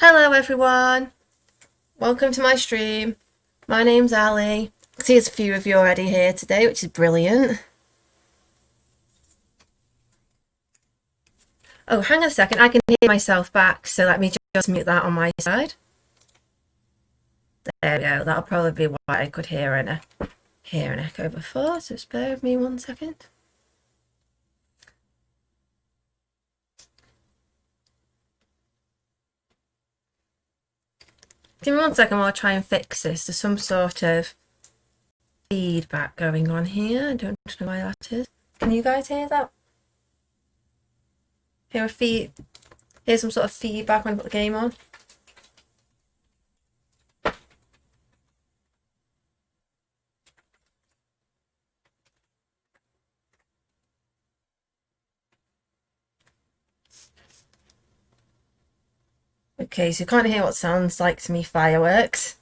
Hello everyone, welcome to my stream. My name's Ali. I see there's a few of you already here today, which is brilliant. Oh, hang on a second, I can hear myself back, so let me just mute that on my side. There we go, that'll probably be why I could hear an echo before, so just bear with me 1 second. Give me 1 second while I try and fix this. There's some sort of feedback going on here. I don't know why that is. Can you guys hear that? Hear some sort of feedback when I put the game on? Okay, so you can't hear what sounds like to me fireworks.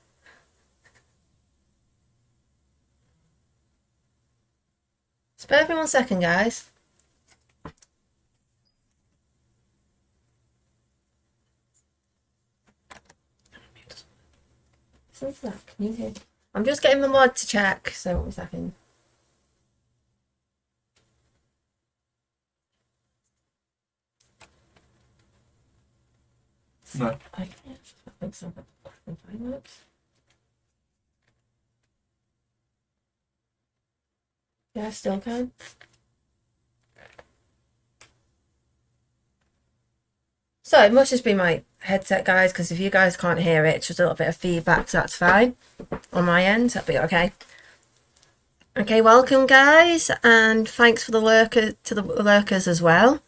Spare me 1 second, guys. What's that? Can you hear? I'm just getting the mod to check, so 1 second. No. I think so. Fireworks. Yeah, I still can. So it must just be my headset, guys, because if you guys can't hear it, it's just a little bit of feedback, so that's fine. On my end, that'll be okay. Okay, welcome, guys, and thanks for the lurkers as well.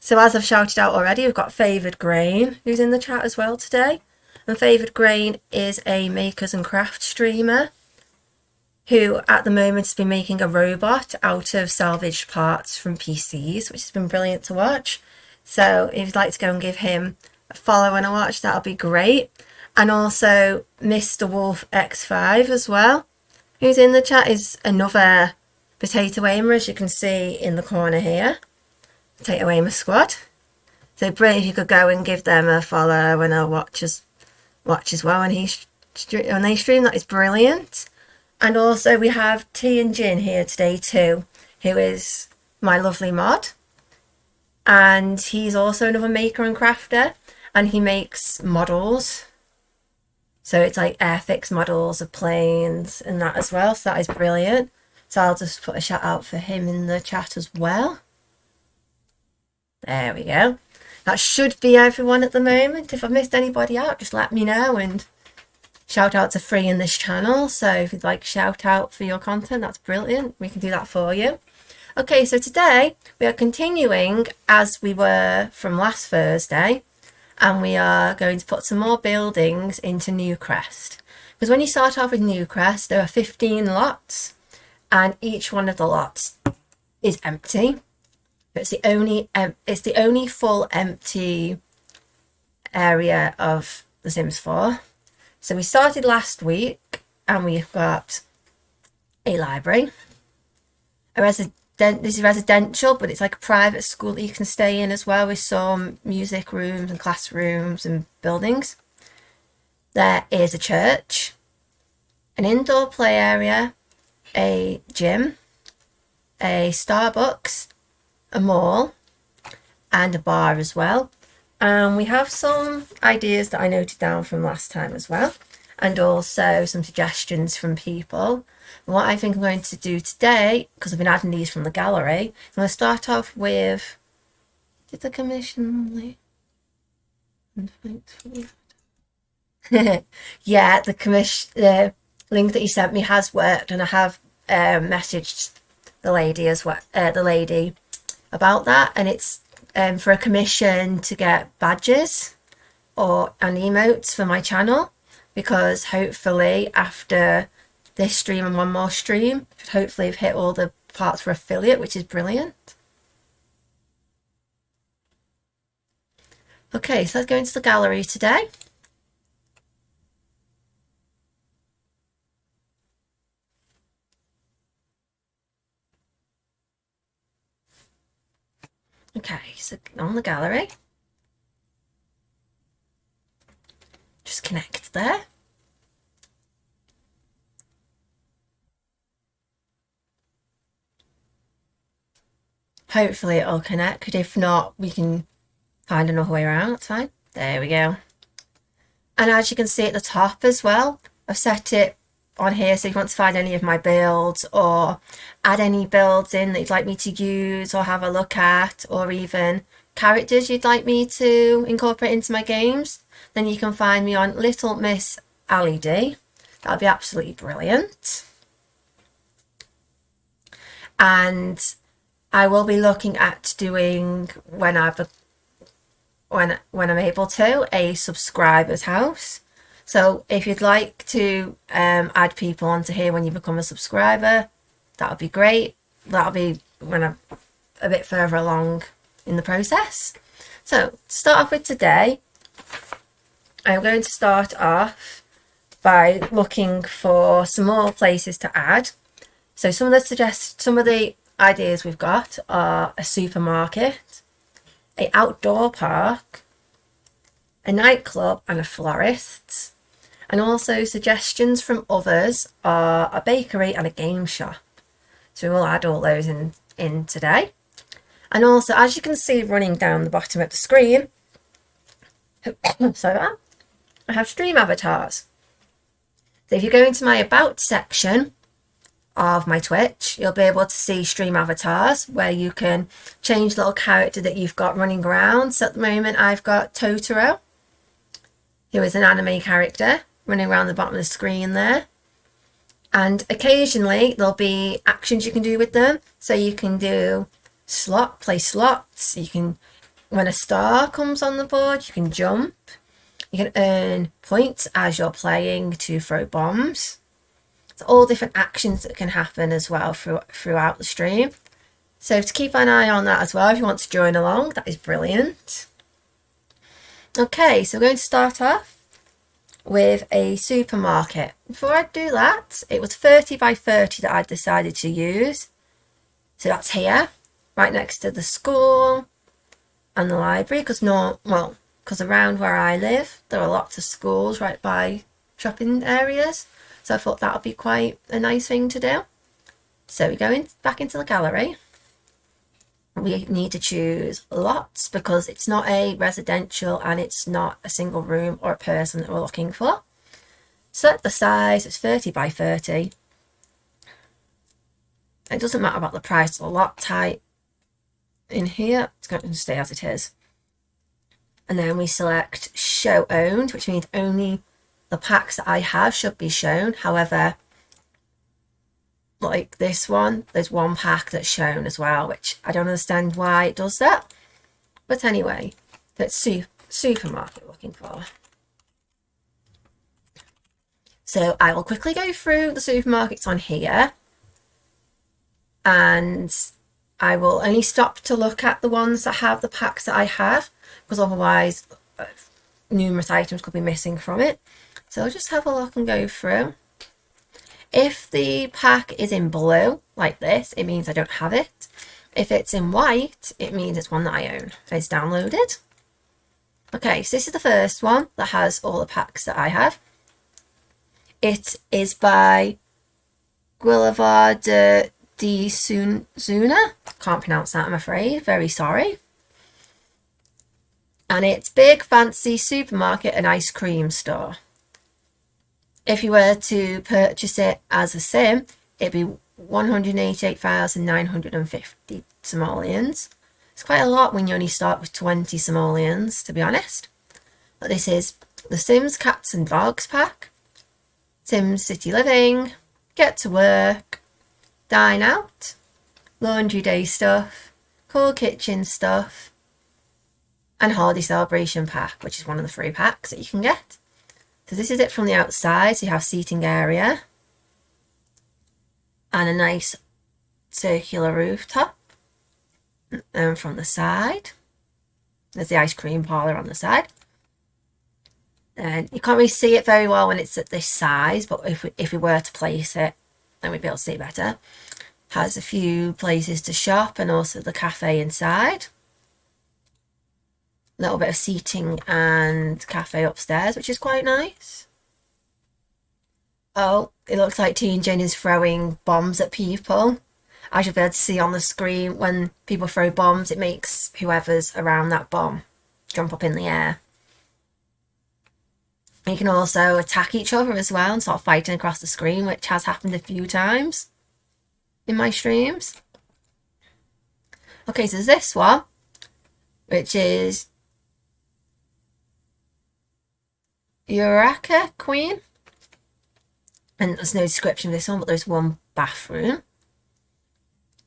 So as I've shouted out already, we've got Favoured Grain, who's in the chat as well today. And Favoured Grain is a makers and craft streamer who at the moment has been making a robot out of salvaged parts from PCs, which has been brilliant to watch. So if you'd like to go and give him a follow and a watch, that'll be great. And also Mr. Wolf X5 as well, who's in the chat, is another potato aimer, as you can see in the corner here. Potato aimer squad. So brilliant if you could go and give them a follow and a watch as well when they stream. That is brilliant. And also we have Tea and Gin here today too, who is my lovely mod. And he's also another maker and crafter, and he makes models. So it's like Airfix models of planes and that as well. So that is brilliant. So I'll just put a shout out for him in the chat as well. There we go. That should be everyone at the moment. If I've missed anybody out, just let me know, and shout outs are free in this channel. So if you'd like shout out for your content, that's brilliant. We can do that for you. Okay, so today we are continuing as we were from last Thursday, and we are going to put some more buildings into Newcrest. Because when you start off with Newcrest, there are 15 lots, and each one of the lots is empty. It's the only full empty area of The Sims 4. So we started last week, and we've got a library, this is residential, but it's like a private school that you can stay in as well, with some music rooms and classrooms and buildings. There is a church, an indoor play area, a gym, a Starbucks, a mall, and a bar as well. And we have some ideas that I noted down from last time as well, and also some suggestions from people. And what I think I'm going to do today, because I've been adding these from the gallery, I'm going to start off with, did the commission yeah, the link that you sent me has worked, and I have messaged the lady as well, about that, and it's for a commission to get badges and emotes for my channel, because hopefully after this stream and one more stream, hopefully I've hit all the parts for affiliate, which is brilliant. Okay, so let's go into the gallery today. Okay, so on the gallery, connect there. Hopefully it'll connect. If not, we can find another way around. That's fine. There we go. And as you can see at the top as well, I've set it on here so if you want to find any of my builds or add any builds in that you'd like me to use or have a look at, or even characters you'd like me to incorporate into my games, then you can find me on Little Miss Ali D. That'll be absolutely brilliant. And I will be looking at doing, when I'm able to, a subscribers house. So if you'd like to add people onto here when you become a subscriber, that would be great. That'll be when I'm a bit further along in the process. So to start off with today, I'm going to start off by looking for some more places to add. So some of the ideas we've got are a supermarket, an outdoor park, a nightclub and a florist. And also suggestions from others are a bakery and a game shop. So we will add all those in today. And also, as you can see running down the bottom of the screen, so I have stream avatars. So if you go into my about section of my Twitch, you'll be able to see stream avatars where you can change the little character that you've got running around. So at the moment I've got Totoro, who is an anime character, running around the bottom of the screen there. And occasionally there'll be actions you can do with them. So you can do play slots. You can, when a star comes on the board, you can jump. You can earn points as you're playing to throw bombs. So all different actions that can happen as well throughout the stream. So to keep an eye on that as well, if you want to join along, that is brilliant. Okay, so we're going to start off with a supermarket. Before I do that, it was 30 by 30 that I decided to use. So that's here, right next to the school and the library, because around where I live, there are lots of schools right by shopping areas. So I thought that would be quite a nice thing to do. So we go back into the gallery. We need to choose lots because it's not a residential and it's not a single room or a person that we're looking for. Select the size, it's 30 by 30. It doesn't matter about the price, the lot type in here, it's going to stay as it is. And then we select show owned, which means only the packs that I have should be shown. However, like this one, there's one pack that's shown as well, which I don't understand why it does that. But anyway, that's supermarket looking for. So I will quickly go through the supermarkets on here, and I will only stop to look at the ones that have the packs that I have, because otherwise numerous items could be missing from it. So I'll just have a look and go through. If the pack is in blue, like this, it means I don't have it. If it's in white, it means it's one that I own. It's downloaded. Okay, so this is the first one that has all the packs that I have. It is by Guillermo de Zuna. Can't pronounce that, I'm afraid. Very sorry. And it's Big Fancy Supermarket and Ice Cream Store. If you were to purchase it as a sim, it'd be 188,950 simoleons. It's quite a lot when you only start with 20 simoleons, to be honest. But this is the Sims Cats and Dogs pack, Sims City Living, Get to Work, Dine Out, Laundry Day stuff, Cool Kitchen stuff, and Holiday Celebration pack, which is one of the free packs that you can get. So this is it from the outside. So you have seating area and a nice circular rooftop. And from the side, there's the ice cream parlour on the side. And you can't really see it very well when it's at this size, but if we were to place it, then we'd be able to see it better. Has a few places to shop and also the cafe inside. little bit of seating and cafe upstairs, which is quite nice. Oh, it looks like Teen Jane is throwing bombs at people. As you'll be able to see on the screen, when people throw bombs, it makes whoever's around that bomb jump up in the air. You can also attack each other as well and start fighting across the screen, which has happened a few times in my streams. Okay, so there's this one, which is Eureka Queen. And there's no description of this one, but there's one bathroom.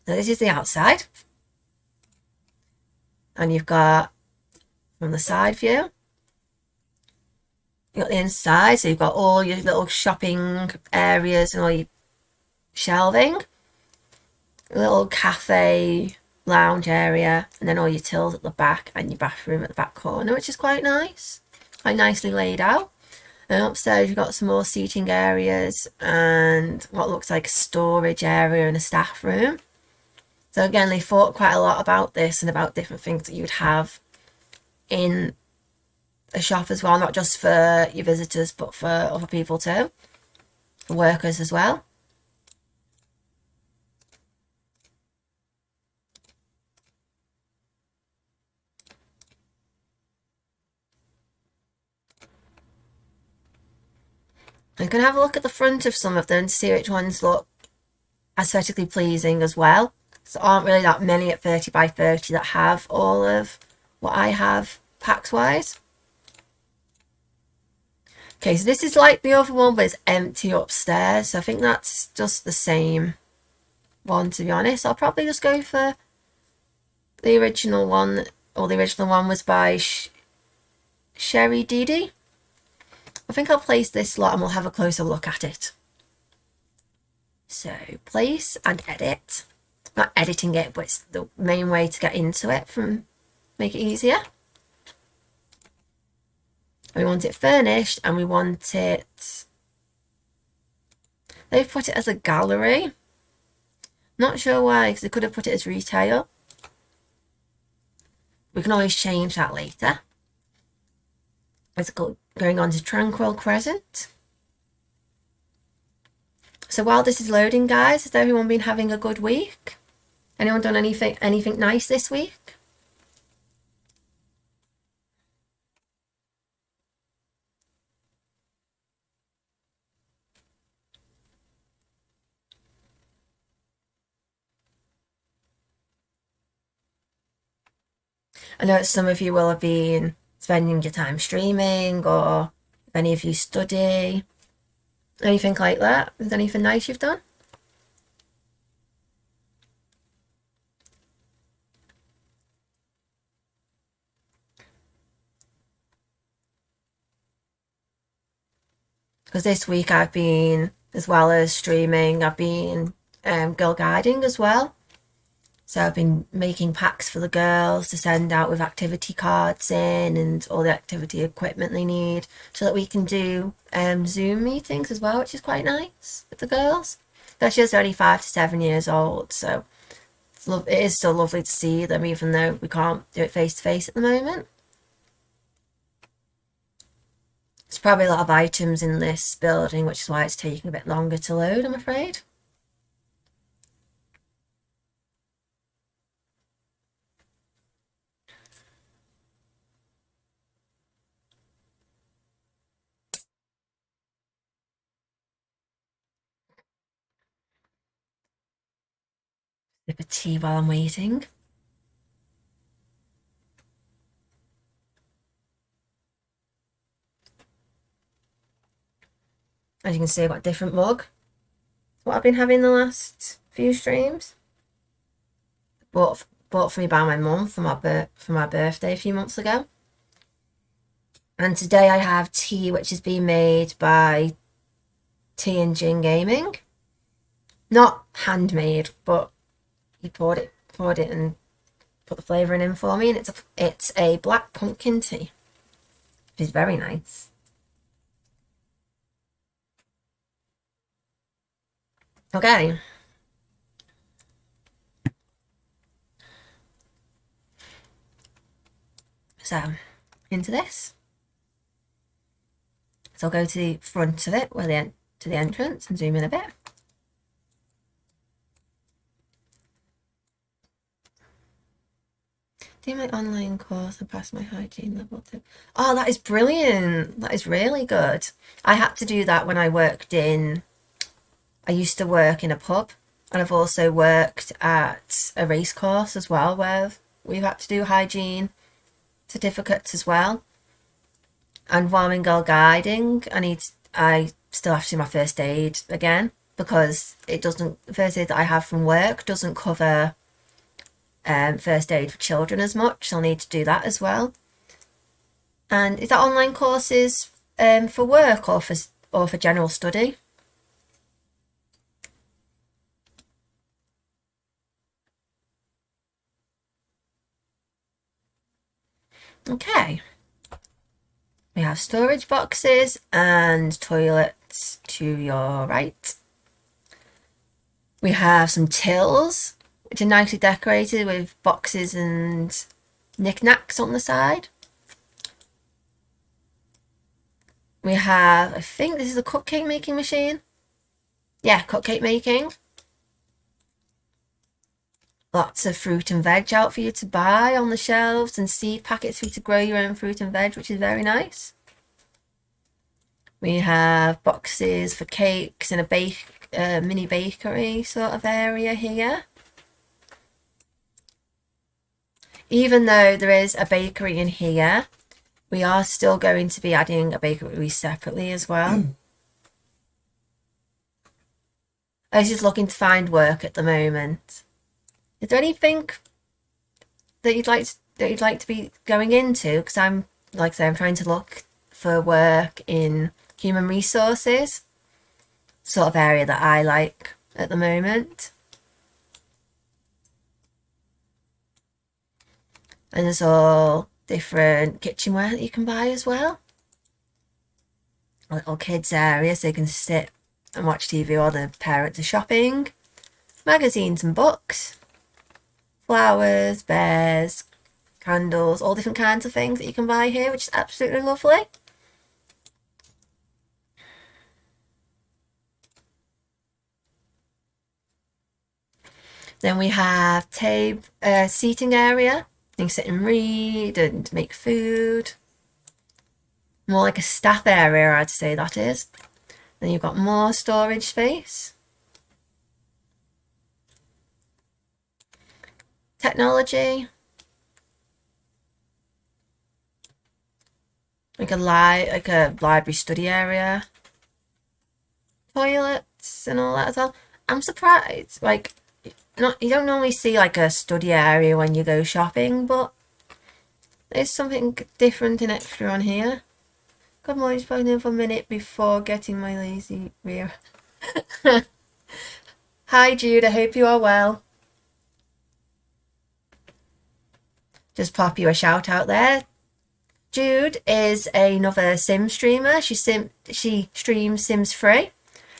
So this is the outside. And you've got, from the side view, you've got the inside, so you've got all your little shopping areas and all your shelving. A little cafe lounge area, and then all your tills at the back and your bathroom at the back corner, which is quite nice. Quite nicely laid out. And upstairs you've got some more seating areas and what looks like a storage area and a staff room. So again, they thought quite a lot about this and about different things that you'd have in a shop as well, not just for your visitors, but for other people too, for workers as well. You can have a look at the front of some of them to see which ones look aesthetically pleasing as well. So there aren't really that many at 30 by 30 that have all of what I have packs wise. Okay, so this is like the other one, but it's empty upstairs. So I think that's just the same one, to be honest. I'll probably just go for the original one, or the original one was by Sherry Didi. I think I'll place this lot and we'll have a closer look at it. So place and edit. Not editing it, but it's the main way to get into it, from make it easier. We want it furnished and we want it, they've put it as a gallery. Not sure why, because they could have put it as retail. We can always change that later. It's going on to Tranquil Crescent. So while this is loading, guys, has everyone been having a good week? Anyone done anything nice this week? I know some of you will have been spending your time streaming, or if any of you study, anything like that. Is there anything nice you've done? Because this week I've been, as well as streaming, I've been girl guiding as well. So I've been making packs for the girls to send out with activity cards in and all the activity equipment they need, so that we can do Zoom meetings as well, which is quite nice with the girls. They're just only 5 to 7 years old, so it is still lovely to see them, even though we can't do it face to face at the moment. There's probably a lot of items in this building, which is why it's taking a bit longer to load, I'm afraid. Sip of tea while I'm waiting. As you can see, I've got a different mug. What I've been having the last few streams. Bought for me by my mum for my birthday a few months ago. And today I have tea, which has been made by Tea and Gin Gaming. Not handmade, but he poured it and put the flavouring in for me, and it's a black pumpkin tea, which is very nice. Okay. So So into this. So I'll go to the front of it, to the entrance, and zoom in a bit. Do my online course and pass my hygiene level 2. Oh, that is brilliant. That is really good. I had to do that when I used to work in a pub, and I've also worked at a race course as well, where we've had to do hygiene certificates as well. And while I'm girl guiding, I still have to do my first aid again, because the first aid that I have from work doesn't cover first aid for children as much, so I'll need to do that as well. And is that online courses for work or for general study? Okay. We have storage boxes and toilets to your right. We have some tills, which are nicely decorated with boxes and knickknacks on the side. We have, I think this is a cupcake making machine. Yeah, cupcake making. Lots of fruit and veg out for you to buy on the shelves, and seed packets for you to grow your own fruit and veg, which is very nice. We have boxes for cakes and a mini bakery sort of area here. Even though there is a bakery in here, we are still going to be adding a bakery separately as well. I was just looking to find work at the moment. Is there anything that you'd like to be going into? Because I'm, like I say, I'm trying to look for work in human resources, sort of area that I like at the moment. And there's all different kitchenware that you can buy as well. A little kids area so you can sit and watch TV while the parents are shopping. Magazines and books. Flowers, bears, candles, all different kinds of things that you can buy here, which is absolutely lovely. Then we have seating area. You can sit and read and make food. More like a staff area, I'd say that is. Then you've got more storage space. Technology. Like a library study area. Toilets and all that as well. I'm surprised, you don't normally see like a study area when you go shopping, but there's something different and extra on here. Good morning, just plugging in for a minute before getting my lazy rear. Hi Jude, I hope you are well. Just pop you a shout out there. Jude is another Sim streamer. She streams Sims 3,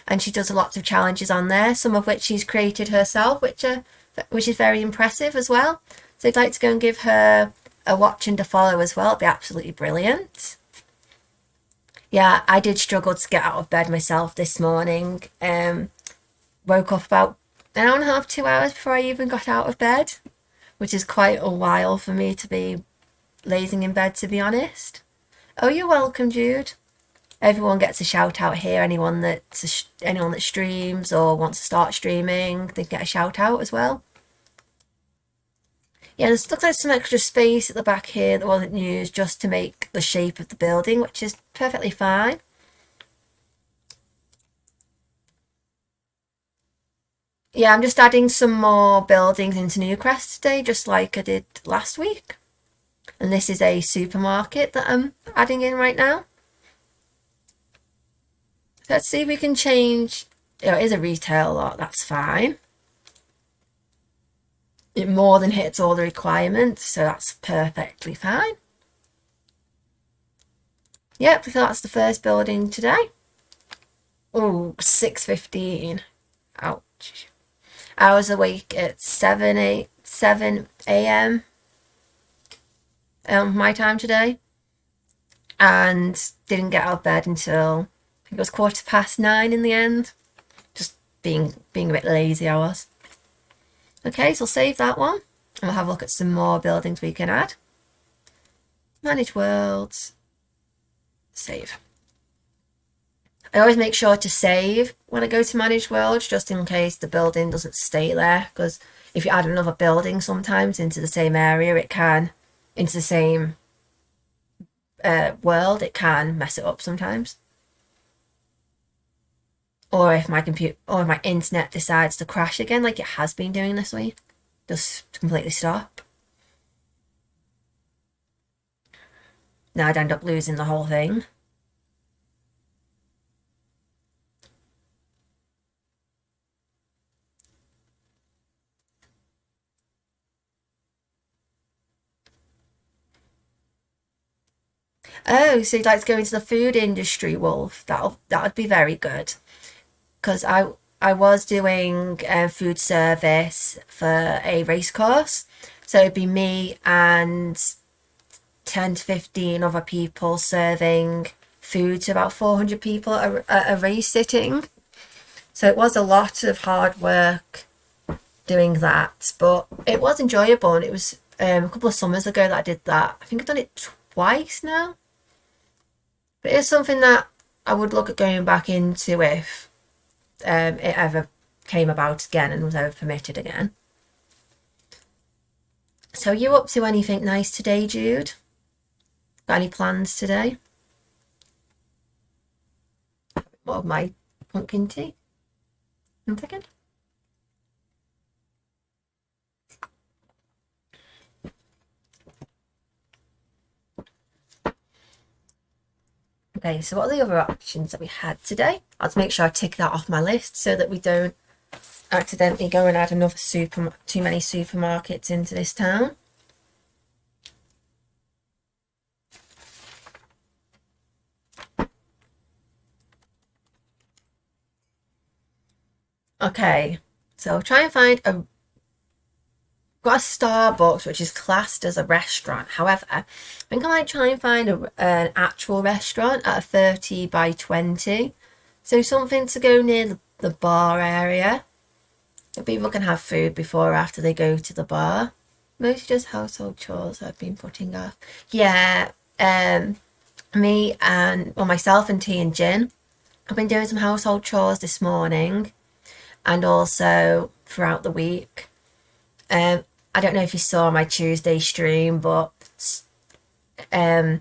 and she does lots of challenges on there, some of which she's created herself, which is very impressive as well. So I'd like to go and give her a watch and a follow as well. It'd be absolutely brilliant. Yeah, I did struggle to get out of bed myself this morning. Woke up about an hour and a half, 2 hours before I even got out of bed, which is quite a while for me to be lazing in bed, to be honest. Oh, you're welcome, Jude. Everyone gets a shout out here. Anyone that streams or wants to start streaming, they get a shout out as well. Yeah, there's looks like some extra space at the back here that wasn't used just to make the shape of the building, which is perfectly fine. Yeah, I'm just adding some more buildings into Newcrest today, just like I did last week. And this is a supermarket that I'm adding in right now. Let's see if we can change. It is a retail lot, that's fine. It more than hits all the requirements, so that's perfectly fine. Yep, so that's the first building today. Oh, 6:15. Ouch. I was awake at 7 a.m. my time today, and didn't get out of bed until I think it was 9:15 in the end. Just being a bit lazy I was. Okay, so I'll save that one, and we'll have a look at some more buildings we can add. Manage worlds, save. I always make sure to save when I go to manage worlds, just in case the building doesn't stay there, because if you add another building sometimes into the same area, it can, into the same world, it can mess it up sometimes. Or if my computer or if my internet decides to crash again, like it has been doing this week, just completely stop. Now I'd end up losing the whole thing. Oh, so you'd like to go into the food industry, Wolf? That would be very good. Because I was doing food service for a race course, so it'd be me and 10 to 15 other people serving food to about 400 people at a race sitting. So it was a lot of hard work doing that, but it was enjoyable. And it was a couple of summers ago that I did that. I think I've done it twice now. But it's something that I would look at going back into if it ever came about again and was ever permitted again. So are you up to anything nice today, Jude? Got any plans today? More of my pumpkin tea. 1 second. Okay, so what are the other options that we had today? I'll just make sure I tick that off my list so that we don't accidentally go and add another too many supermarkets into this town. Okay, so try and find got a Starbucks which is classed as a restaurant. However, I think I might try and find an actual restaurant at a 30 by 20. So something to go near the bar area. People can have food before or after they go to the bar. Mostly just household chores I've been putting off. Yeah, myself and Tea and Gin. I've been doing some household chores this morning and also throughout the week. I don't know if you saw my Tuesday stream, but yeah,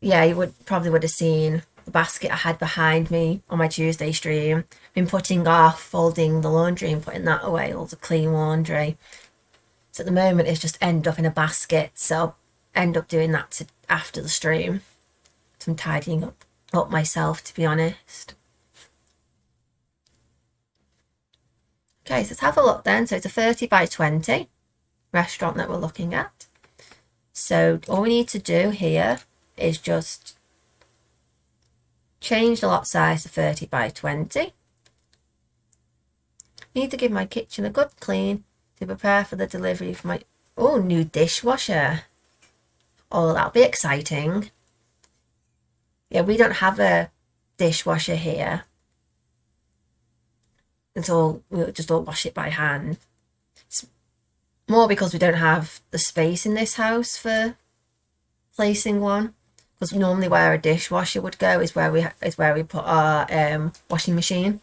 you probably would have seen the basket I had behind me on my Tuesday stream. Been putting off folding the laundry and putting that away, all the clean laundry. So at the moment it's just end up in a basket, so I'll end up doing that after the stream. So I'm tidying up myself, to be honest. Okay, so let's have a look then. So it's a 30 by 20 restaurant that we're looking at. So all we need to do here is just change the lot size to 30 by 20. Need to give my kitchen a good clean to prepare for the delivery of my new dishwasher. Oh, that'll be exciting. Yeah, we don't have a dishwasher here. We'll just all wash it by hand. It's more because we don't have the space in this house for placing one. Because normally where a dishwasher would go is where we put our washing machine.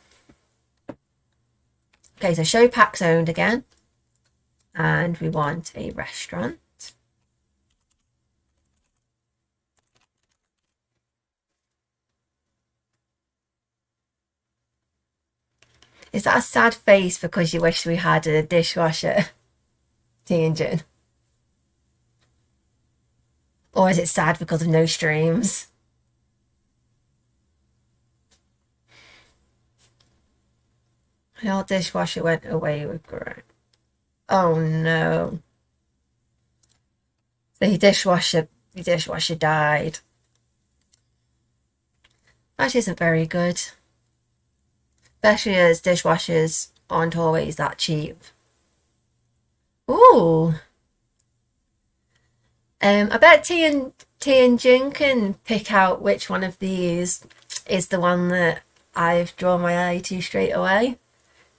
Okay, so show packs owned again, and we want a restaurant. Is that a sad face because you wish we had a dishwasher, Tea and Gin? Or is it sad because of no streams? Our dishwasher went away with Grant. Oh no. The dishwasher died. That isn't very good. Especially as dishwashers aren't always that cheap. Ooh. I bet T and Jin can pick out which one of these is the one that I've drawn my eye to straight away,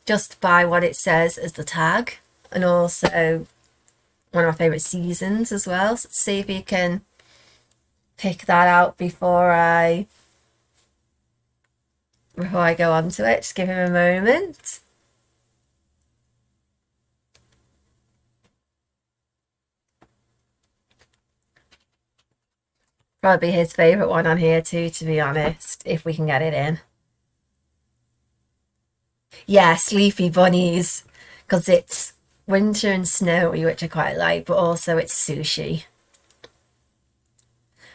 just by what it says as the tag, and also one of my favourite seasons as well. So let's see if you can pick that out before I go on to it. Just give him a moment. Probably his favourite one on here too, to be honest, if we can get it in. Yeah, sleepy bunnies, because it's winter and snowy, which I quite like, but also it's sushi.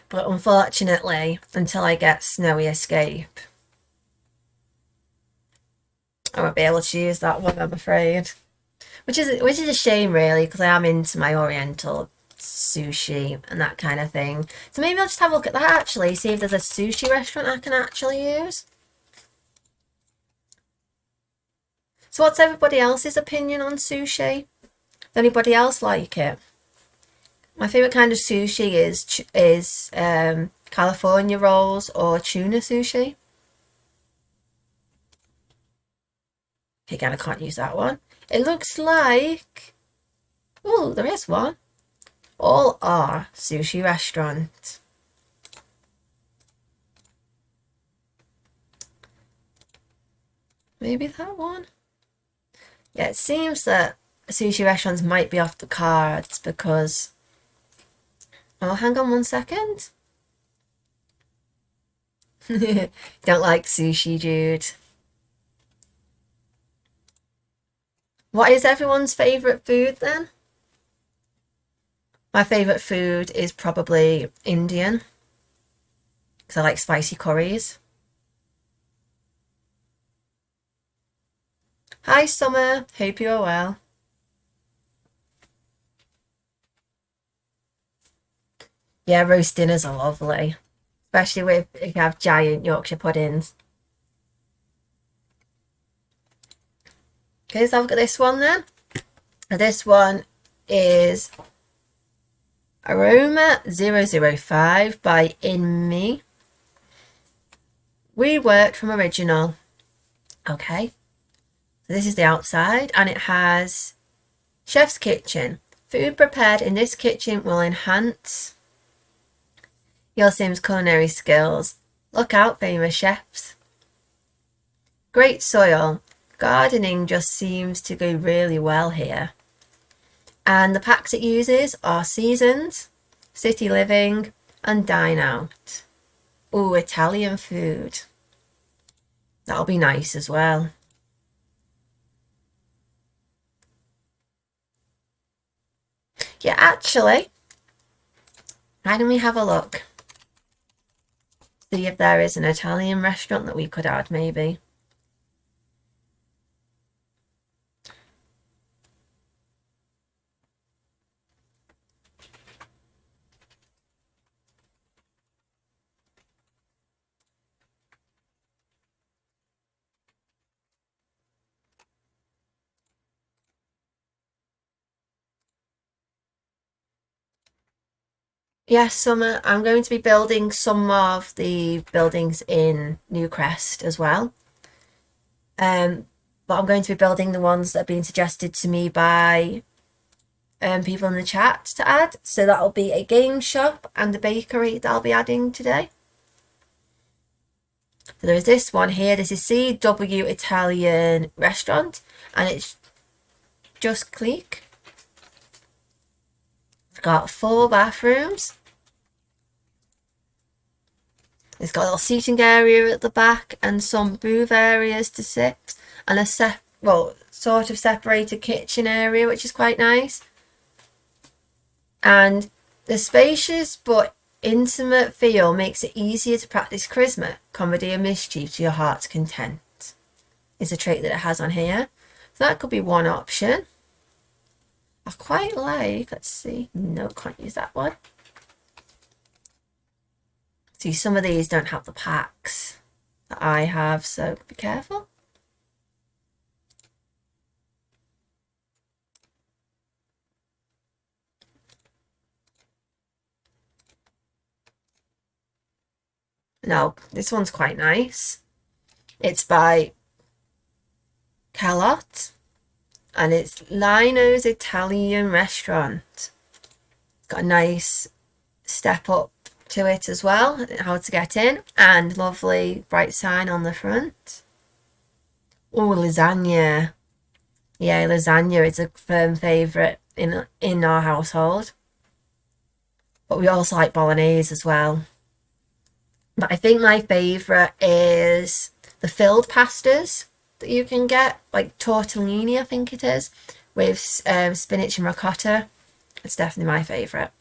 But unfortunately, until I get Snowy Escape, I won't be able to use that one, I'm afraid. Which is a shame, really, because I am into my Oriental sushi and that kind of thing. So maybe I'll just have a look at that actually, see if there's a sushi restaurant I can actually use. So what's everybody else's opinion on sushi? Does anybody else like it? My favourite kind of sushi is California rolls or tuna sushi. Again, I can't use that one. It looks like... Oh, there is one. All are sushi restaurants. Maybe that one? Yeah, it seems that sushi restaurants might be off the cards because... Oh, hang on 1 second. Don't like sushi, dude. What is everyone's favourite food then? My favourite food is probably Indian because I like spicy curries. Hi Summer, hope you are well. Yeah, roast dinners are lovely, especially if you have giant Yorkshire puddings. Okay, so I've got this one then. This one is Aroma 005 by In Me. Reworked from original. Okay. So this is the outside and it has Chef's Kitchen. Food prepared in this kitchen will enhance your Sims culinary skills. Look out, famous chefs. Great soil. Gardening just seems to go really well here. And the packs it uses are Seasons, City Living, and Dine Out. Ooh, Italian food. That'll be nice as well. Yeah, actually, why don't we have a look? See if there is an Italian restaurant that we could add, maybe. Yes, Summer, I'm going to be building some of the buildings in Newcrest as well. But I'm going to be building the ones that have been suggested to me by people in the chat to add. So that'll be a game shop and a bakery that I'll be adding today. So there's this one here. This is CW Italian Restaurant and it's just click. It's got 4 bathrooms. It's got a little seating area at the back and some booth areas to sit and a sort of separated kitchen area, which is quite nice. And the spacious but intimate feel makes it easier to practice charisma, comedy and mischief to your heart's content. Is a trait that it has on here. So that could be one option. I quite like, let's see, no, can't use that one. See, some of these don't have the packs that I have, so be careful. No, this one's quite nice. It's by Calot, and it's Lino's Italian restaurant. It's got a nice step up to it as well, how to get in, and lovely bright sign on the front. Oh, lasagna. Yeah, lasagna is a firm favourite in our household. But we also like bolognese as well. But I think my favourite is the filled pastas that you can get, like tortellini, I think it is, with spinach and ricotta. It's definitely my favourite.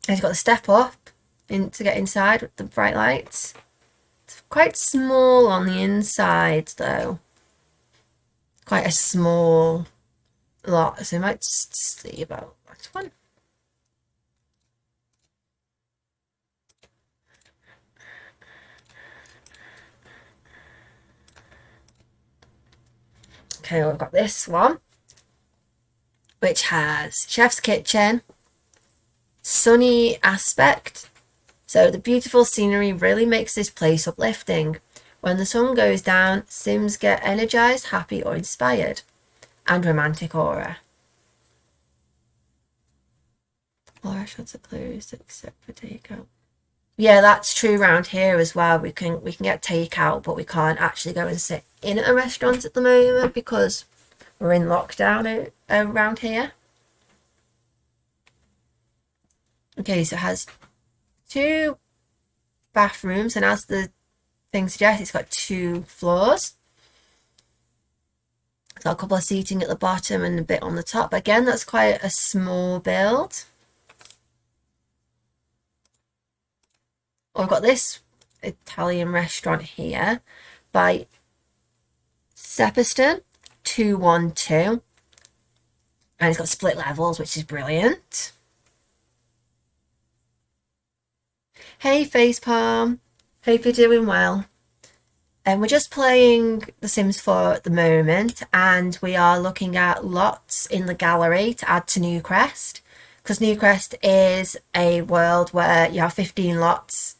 And it's got the step up to get inside with the bright lights. It's quite small on the inside though. Quite a small lot, so I might see about that one. Okay, we've got this one, which has chef's kitchen, sunny aspect. So the beautiful scenery really makes this place uplifting. When the sun goes down, Sims get energized, happy or inspired, and romantic aura. All restaurants are closed except for takeout. Yeah, that's true around here as well. We can get takeout, but we can't actually go and sit in at a restaurant at the moment because we're in lockdown around here. Okay, so it has 2 bathrooms, and as the thing suggests, it's got 2 floors. It's got a couple of seating at the bottom and a bit on the top. Again, that's quite a small build. Oh, I've got this Italian restaurant here by Seppiston 212, and it's got split levels, which is brilliant. Hey Facepalm, hope you're doing well. And we're just playing The Sims 4 at the moment, and we are looking at lots in the gallery to add to Newcrest, because Newcrest is a world where you have 15 lots,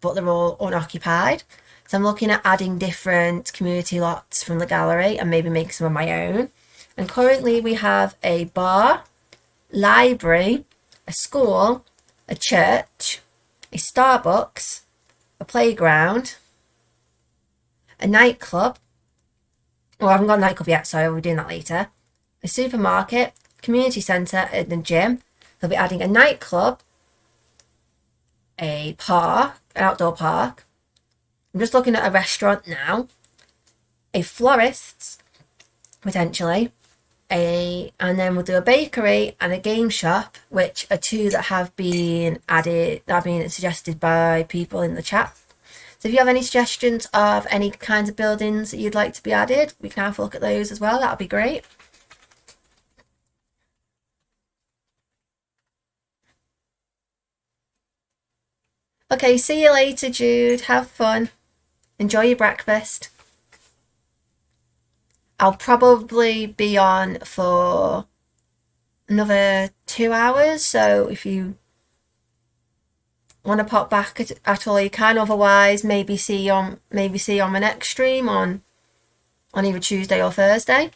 but they're all unoccupied. So I'm looking at adding different community lots from the gallery and maybe making some of my own. And currently we have a bar, library, a school, a church, a Starbucks, a playground, a nightclub. Well, I haven't got a nightclub yet, so we're doing that later. A supermarket, community centre, and a gym. They'll be adding a nightclub, a park, an outdoor park. I'm just looking at a restaurant now, a florist's, potentially, and then we'll do a bakery and a game shop, which are 2 that have been added, that have been suggested by people in the chat. So if you have any suggestions of any kinds of buildings that you'd like to be added, we can have a look at those as well. That would be great. Okay, see you later, Jude. Have fun. Enjoy your breakfast. I'll probably be on for another 2 hours, so if you want to pop back at all, you can. Otherwise, maybe see you on my next stream on either Tuesday or Thursday.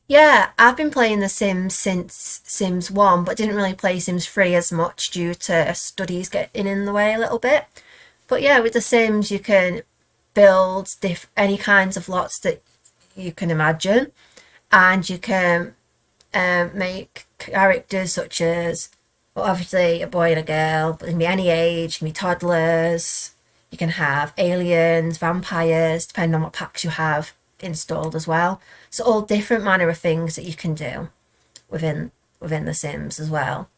Yeah, I've been playing The Sims since Sims 1, but didn't really play Sims 3 as much due to studies getting in the way a little bit. But yeah, with The Sims, you can build any kinds of lots that you can imagine, and you can make characters such as, well, obviously a boy and a girl, but it can be any age, it can be toddlers, you can have aliens, vampires, depending on what packs you have installed as well. So all different manner of things that you can do within The Sims as well.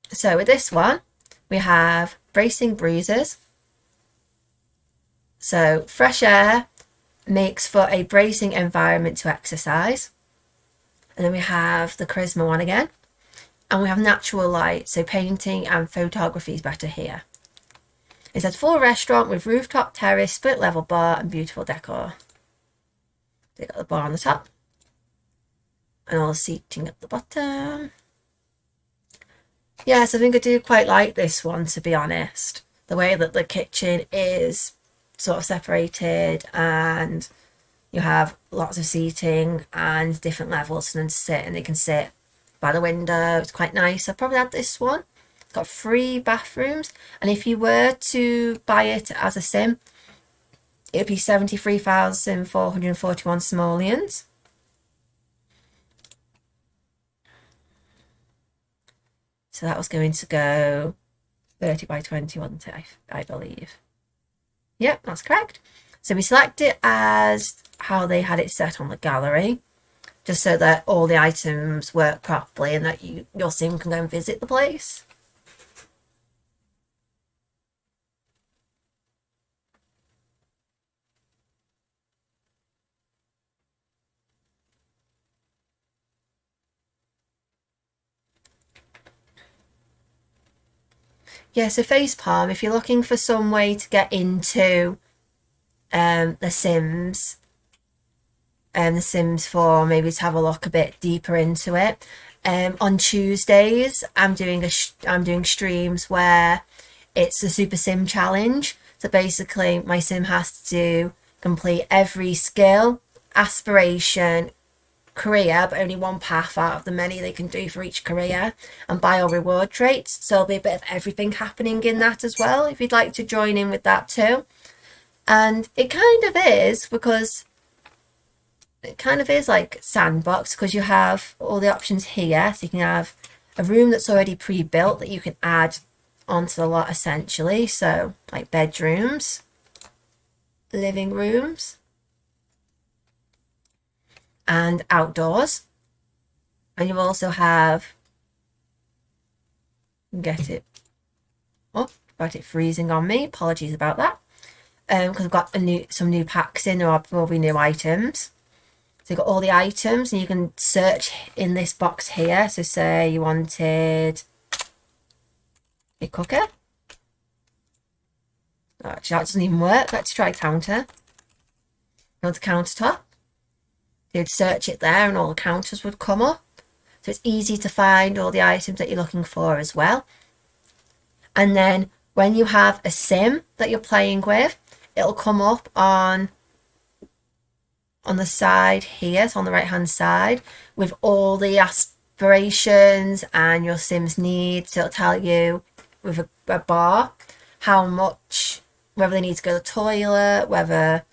So with this one, we have bracing breezes. So fresh air makes for a bracing environment to exercise. And then we have the charisma one again. And we have natural light, so painting and photography is better here. It says full restaurant with rooftop terrace, split level bar and beautiful decor. They got the bar on the top and all the seating at the bottom. Yes, I think I do quite like this one, to be honest. The way that the kitchen is sort of separated, and you have lots of seating and different levels for them to sit, and they can sit by the window. It's quite nice. I've probably had this one. It's got 3 bathrooms, and if you were to buy it as a sim, it would be 73,441 simoleons. So that was going to go 30 by 20, wasn't it? I believe. Yep, that's correct. So we select it as how they had it set on the gallery, just so that all the items work properly and that your sim can go and visit the place. Yeah, so facepalm, if you're looking for some way to get into the Sims, the Sims 4, maybe to have a look a bit deeper into it. On Tuesdays, I'm doing streams where it's a Super Sim challenge. So basically, my sim has to complete every skill, aspiration, career, but only one path out of the many they can do for each career, and bio reward traits. So there'll be a bit of everything happening in that as well, if you'd like to join in with that too. And it kind of is, because it kind of is like sandbox, because you have all the options here. So you can have a room that's already pre-built that you can add onto the lot essentially. So like bedrooms, living rooms, and outdoors. And you also have, get it, oh, got it freezing on me. Apologies about that. Because I've got some new packs in, or will be new items. So you've got all the items, and you can search in this box here. So say you wanted a cooker. Oh, actually, that doesn't even work. Let's try counter. You want a countertop? You'd search it there, and all the counters would come up. So it's easy to find all the items that you're looking for as well. And then when you have a sim that you're playing with, it'll come up on the side here, so on the right hand side, with all the aspirations and your sim's needs. So it'll tell you with a bar how much, whether they need to go to the toilet, whether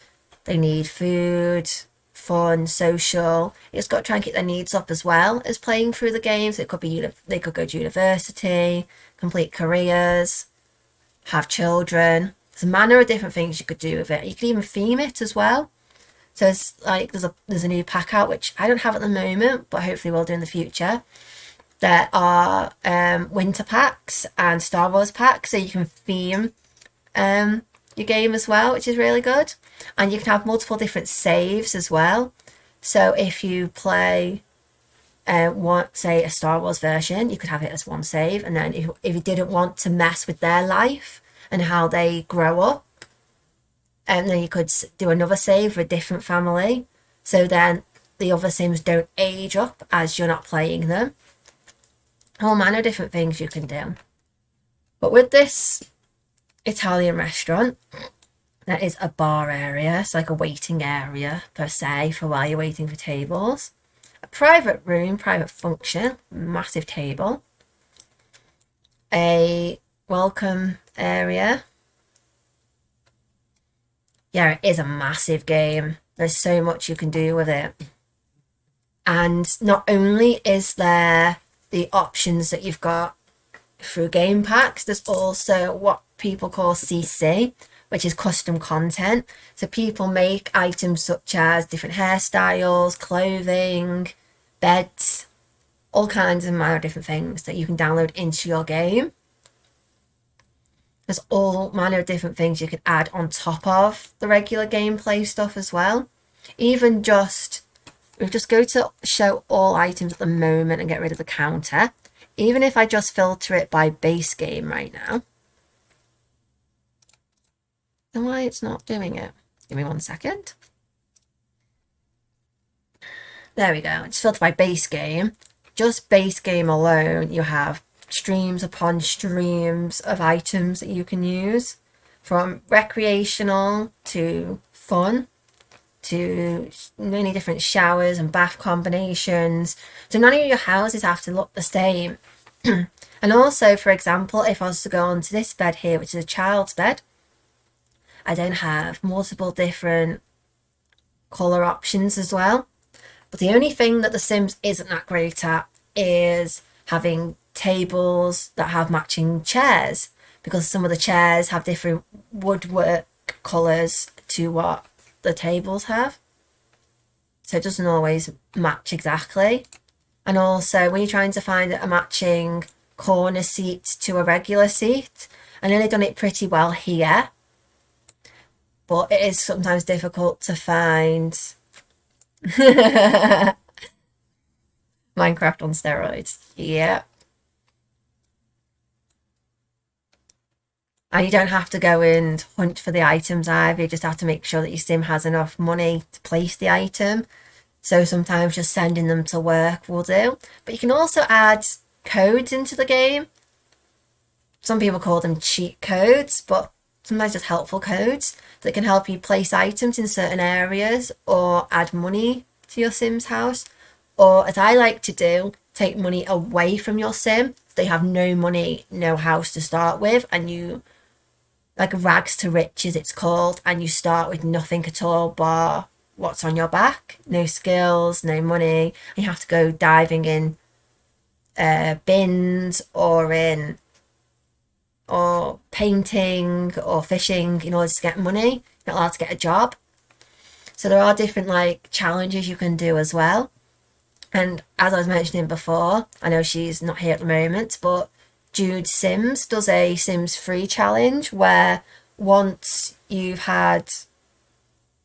they need food, fun, social. You just got to try and keep their needs up as well as playing through the games. It could be they could go to university, complete careers, have children. There's a manner of different things you could do with it. You could even theme it as well. So it's like there's a new pack out, which I don't have at the moment, but hopefully we'll do in the future. There are winter packs and Star Wars packs, so you can theme your game as well, which is really good. And you can have multiple different saves as well. So if you play say a Star Wars version, you could have it as one save, and then if you didn't want to mess with their life and how they grow up, and then you could do another save for a different family, so then the other sims don't age up as you're not playing them. All manner of different things you can do. But with this Italian restaurant, there is a bar area. It's like a waiting area per se for while you're waiting for tables. A private room, private function, massive table. A welcome area. Yeah, it is a massive game. There's so much you can do with it. And not only is there the options that you've got through game packs, there's also what people call CC, which is custom content. So people make items such as different hairstyles, clothing, beds, all kinds of different things that you can download into your game. There's all manner of different things you can add on top of the regular gameplay stuff as well. Even just, we just go to show all items at the moment and get rid of the counter. Even if I just filter it by base game right now. Then why it's not doing it? Give me 1 second. There we go. It's filtered by base game. Just base game alone, you have streams upon streams of items that you can use, from recreational to fun to many different showers and bath combinations. So none of your houses have to look the same. And also, for example, if I was to go onto this bed here, which is a child's bed, I then have multiple different colour options as well. But the only thing that The Sims isn't that great at is having tables that have matching chairs, because some of the chairs have different woodwork colours to what the tables have. So it doesn't always match exactly. And also when you're trying to find a matching corner seat to a regular seat, I know they've done it pretty well here, but it is sometimes difficult to find. Minecraft on steroids. Yeah. And you don't have to go and hunt for the items either. You just have to make sure that your sim has enough money to place the item. So sometimes just sending them to work will do. But you can also add codes into the game. Some people call them cheat codes, but sometimes just helpful codes that can help you place items in certain areas or add money to your sim's house. Or, as I like to do, take money away from your sim. They have no money, no house to start with, and you, like rags to riches it's called, and you start with nothing at all bar what's on your back. No skills, no money. You have to go diving in bins or painting or fishing in order to get money. You're not allowed to get a job. So there are different like challenges you can do as well. And as I was mentioning before, I know she's not here at the moment, but Jude Sims does a Sims Free challenge where once you have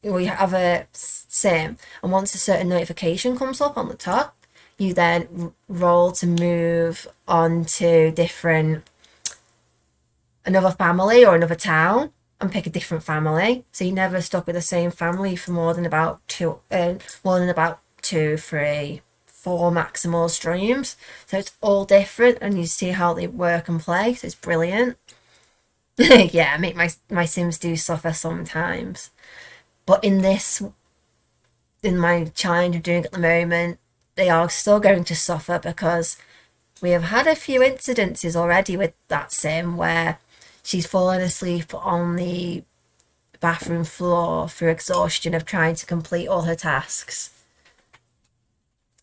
a sim, and once a certain notification comes up on the top, you then roll to move on to another family or another town and pick a different family. So you're never stuck with the same family for more than about 2, 3, 4 maximal streams. So it's all different and you see how they work and play. So it's brilliant. Yeah, I make my Sims do suffer sometimes. But in my challenge I'm doing at the moment, they are still going to suffer because we have had a few incidences already with that sim where she's fallen asleep on the bathroom floor through exhaustion of trying to complete all her tasks,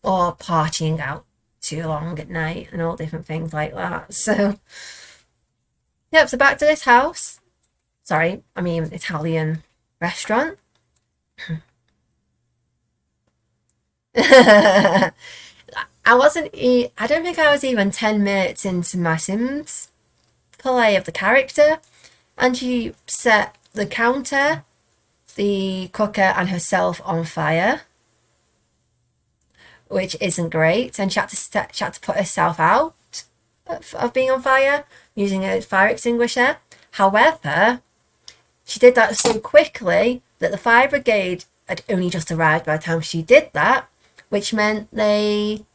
or partying out too long at night and all different things like that. So, yep, so back to this house. Sorry, I mean Italian restaurant. I don't think I was even 10 minutes into my Sims play of the character, and she set the counter, the cooker and herself on fire, which isn't great, and she had to put herself out of being on fire using a fire extinguisher. However, she did that so quickly that the fire brigade had only just arrived by the time she did that, which meant they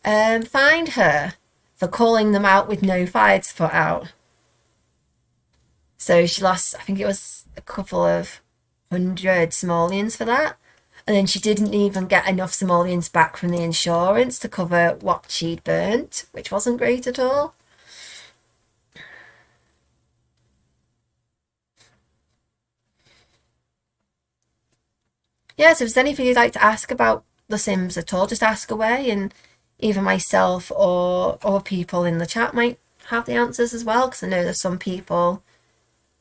fined her for calling them out with no fire to put out. So she lost, I think it was a couple of 100 simoleons for that. And then she didn't even get enough simoleons back from the insurance to cover what she'd burnt, which wasn't great at all. Yeah, so if there's anything you'd like to ask about The Sims at all, just ask away, and either myself or other people in the chat might have the answers as well, because I know there's some people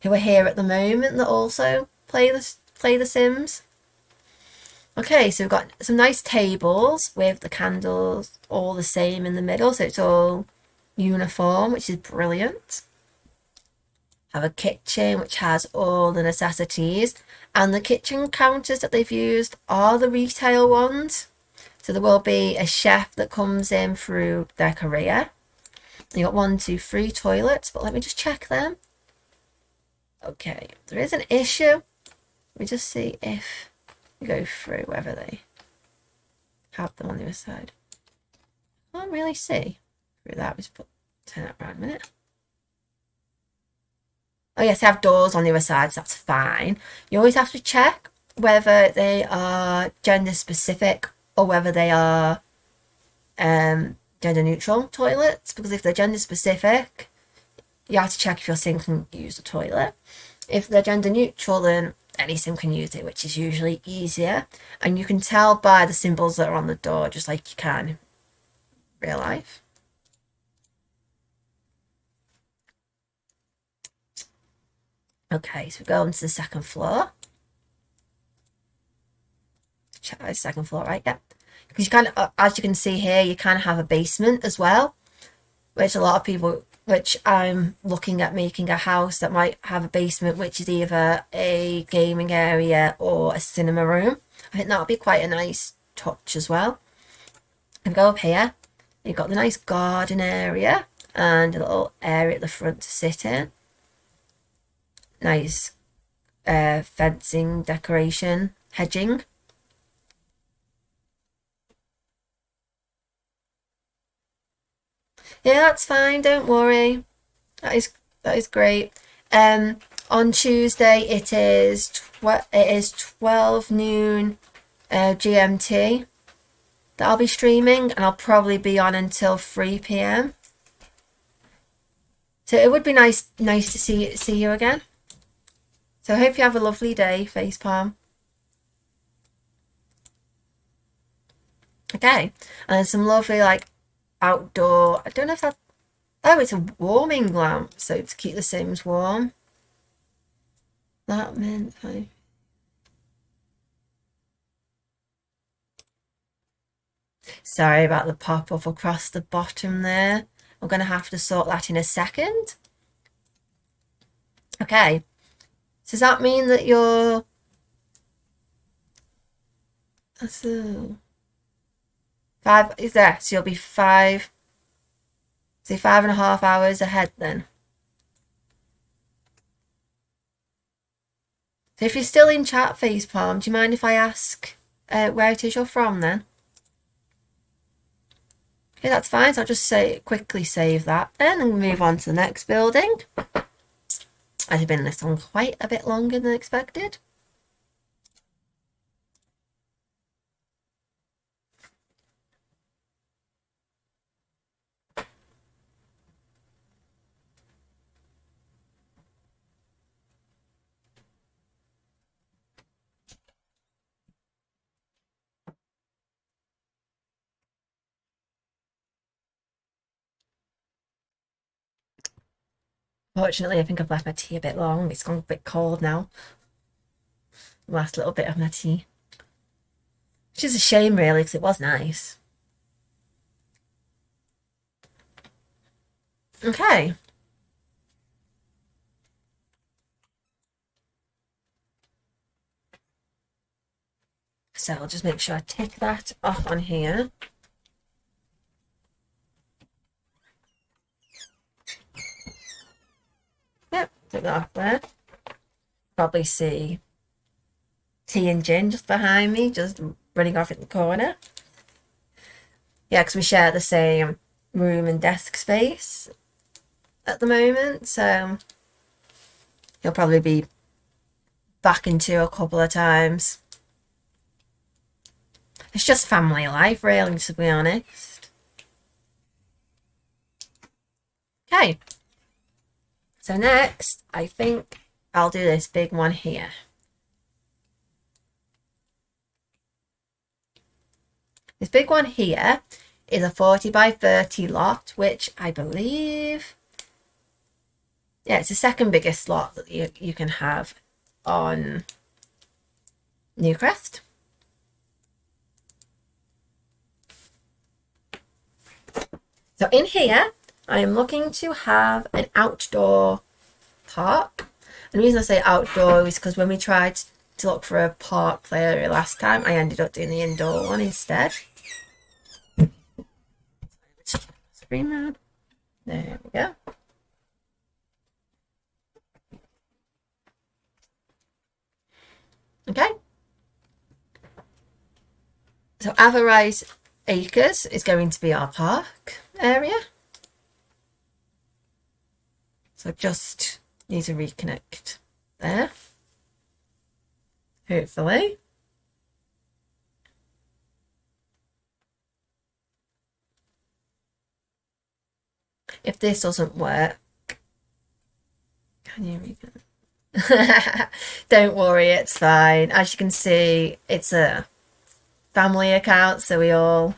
who are here at the moment that also play the Sims. Okay, so we've got some nice tables with the candles all the same in the middle, so it's all uniform, which is brilliant. Have a kitchen which has all the necessities, and the kitchen counters that they've used are the retail ones. So there will be a chef that comes in through their career. You got 1, 2, 3 toilets, but let me just check them. Okay, there is an issue. Let me just see if we go through whether they have them on the other side. I can't really see through that. Turn that around a minute. Oh yes, they have doors on the other side, so that's fine. You always have to check whether they are gender specific or whether they are gender neutral toilets, because if they're gender specific, you have to check if your sim can use the toilet. If they're gender neutral, then any sim can use it, which is usually easier. And you can tell by the symbols that are on the door, just like you can in real life. Okay, so we go on to the second floor. Check out the second floor, right? Yep. Because you kind of, as you can see here, you kind of have a basement as well, which a lot of people, which I'm looking at making a house that might have a basement, which is either a gaming area or a cinema room. I think that would be quite a nice touch as well. And go up here, you've got the nice garden area and a little area at the front to sit in. Nice fencing, decoration, hedging. Yeah, that's fine. Don't worry. That is great. On Tuesday it is 12 noon GMT that I'll be streaming, and I'll probably be on until 3 p.m. So it would be nice to see you again. So I hope you have a lovely day, Facepalm. Okay, and there's some lovely like outdoor. I don't know if that. Oh, it's a warming lamp, so to keep the Sims warm. That meant I. Sorry about the pop-up across the bottom there. I'm going to have to sort that in a second. Okay. So does that mean that you're... So 5 is there? So you'll be 5... say 5.5 hours ahead then. So if you're still in chat, Facepalm, do you mind if I ask where it is you're from then? Okay, that's fine. So I'll just quickly save that then and move on to the next building. I've been in this one quite a bit longer than expected. Fortunately, I think I've left my tea a bit long. It's gone a bit cold now. Last little bit of my tea. Which is a shame, really, because it was nice. Okay. So I'll just make sure I tick that off on here. Yep, tick that off there. Probably see Tea and Gin just behind me, just running off in the corner. Yeah, because we share the same room and desk space at the moment, so he'll probably be back into a couple of times. It's just family life, really, to be honest. Okay. So next, I think I'll do this big one here. This big one here is a 40 by 30 lot, which I believe, yeah, it's the second biggest lot that you can have on Newcrest. So in here, I am looking to have an outdoor park. And the reason I say outdoor is because when we tried to look for a park play area last time, I ended up doing the indoor one instead. Screen mode. There we go. Okay. So Averrise Acres is going to be our park area. So I just need to reconnect there. Hopefully. If this doesn't work, can you reconnect? Don't worry, it's fine. As you can see, it's a family account, so we all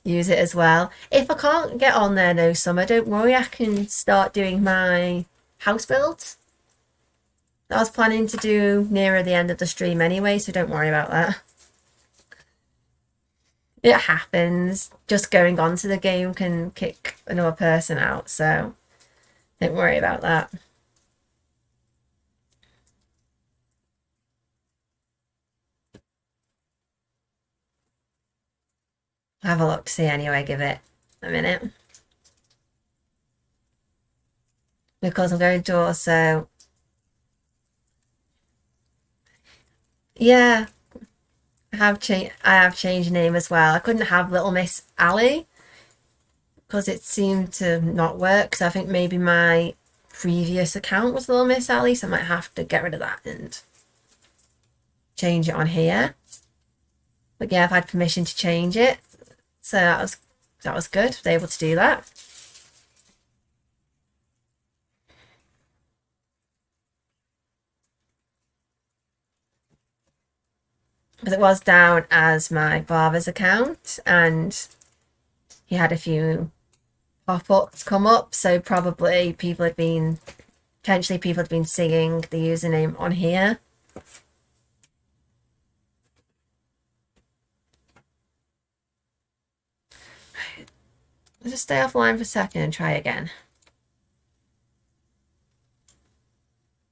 use it as well. If I can't get on there no summer, don't worry, I can start doing my house builds that I was planning to do nearer the end of the stream anyway, so don't worry about that. It happens. Just going onto the game can kick another person out, so don't worry about that. Have a look, see anyway, give it a minute. Because I'm going to also... Yeah, I have changed name as well. I couldn't have Little Miss Ali because it seemed to not work. So I think maybe my previous account was Little Miss Ali, so I might have to get rid of that and change it on here. But yeah, I've had permission to change it, so that was good. I was able to do that. Because it was down as my father's account, and he had a few pop-ups come up, so probably potentially people had been seeing the username on here. Let's just stay offline for a second and try again.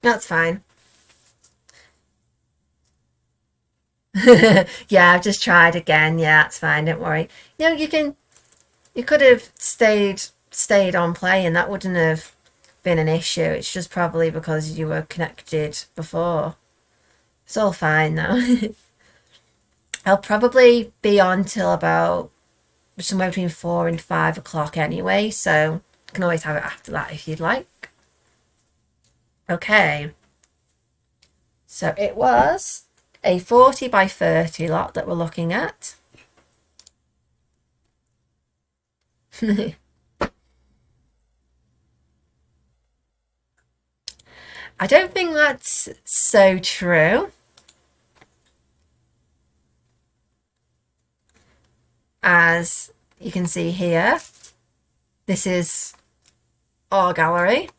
That's fine. Yeah, I've just tried again. Yeah, that's fine, don't worry. You could have stayed on play and that wouldn't have been an issue. It's just probably because you were connected before. It's all fine now. I'll probably be on till about somewhere between 4 and 5 o'clock anyway, so you can always have it after that if you'd like. Okay. So it was a 40 by 30 lot that we're looking at. I don't think that's so true. As you can see here, this is our gallery,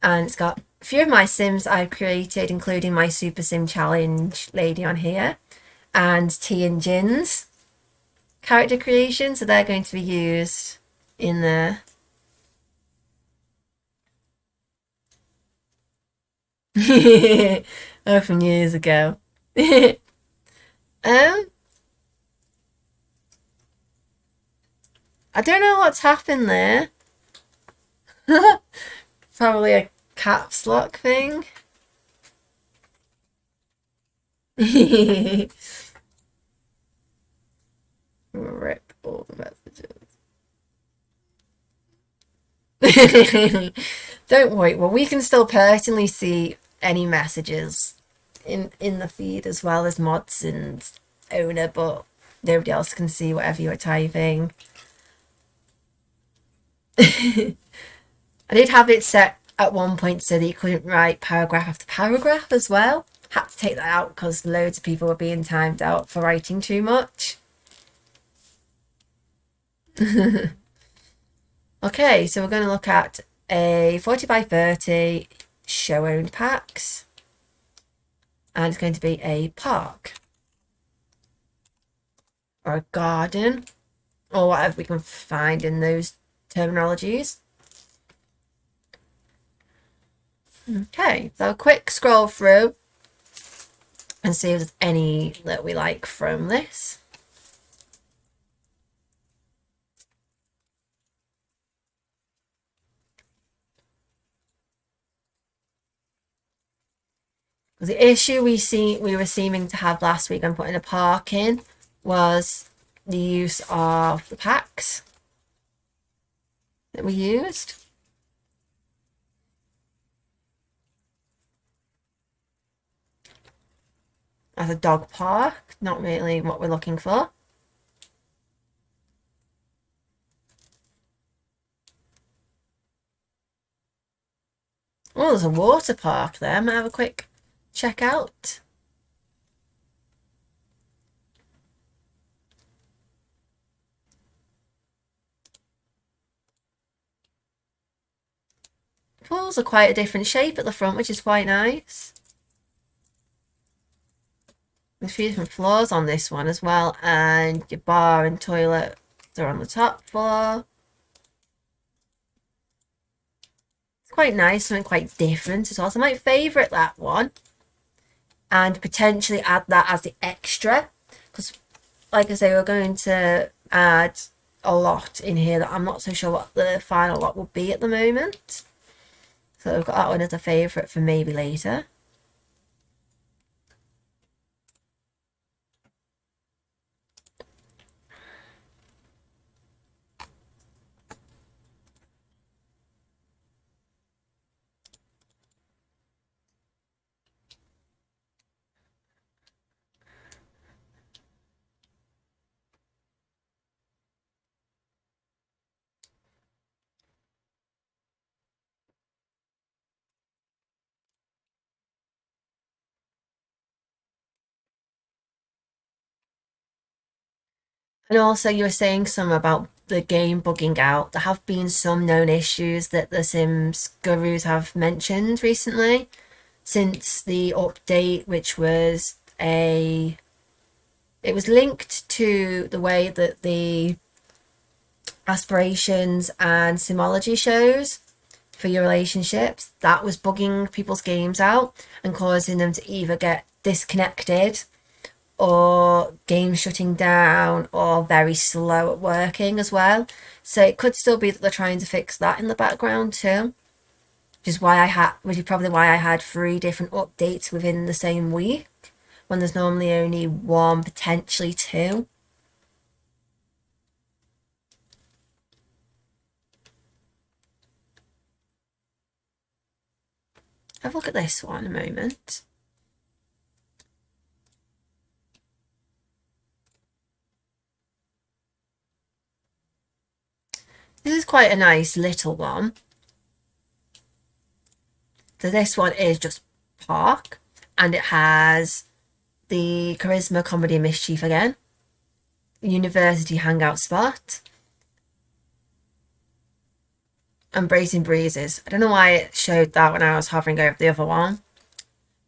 and it's got a few of my sims I've created, including my Super Sim Challenge lady on here, and T and Jin's character creation, so they're going to be used in the oh, from years ago. um I don't know what's happened there. Probably a caps lock thing. Rip all the messages. Don't worry. Well, we can still personally see any messages in the feed as well as mods and owner, but nobody else can see whatever you're typing. I did have it set at one point so that you couldn't write paragraph after paragraph as well. Had to take that out because loads of people were being timed out for writing too much. Okay, so we're going to look at a 40 by 30 show owned packs, and it's going to be a park or a garden or whatever we can find in those terminologies. Okay, so a quick scroll through and see if there's any that we like from this. The issue we were seeming to have last week on putting a park in was the use of the packs that we used. as a dog park. Not really what we're looking for. Oh, there's a water park there. Might have a quick check out. Pools are quite a different shape at the front, which is quite nice. There's a few different floors on this one as well, and your bar and toilet are on the top floor. It's quite nice, something quite different as well. So I might favourite that one and potentially add that as the extra, because like I say, we're going to add a lot in here that I'm not so sure what the final lot will be at the moment. So we've got that one as a favourite for maybe later. And also, you were saying some about the game bugging out. There have been some known issues that the Sims gurus have mentioned recently since the update, which was it was linked to the way that the aspirations and simology shows for your relationships, that was bugging people's games out and causing them to either get disconnected or games shutting down or very slow at working as well. So it could still be that they're trying to fix that in the background too. Which is probably why I had 3 different updates within the same week when there's normally only 1, potentially 2. Have a look at this one a moment. This is quite a nice little one. So this one is just park, and it has the charisma, comedy, and mischief again, university hangout spot, and bracing breezes. I don't know why it showed that when I was hovering over the other one,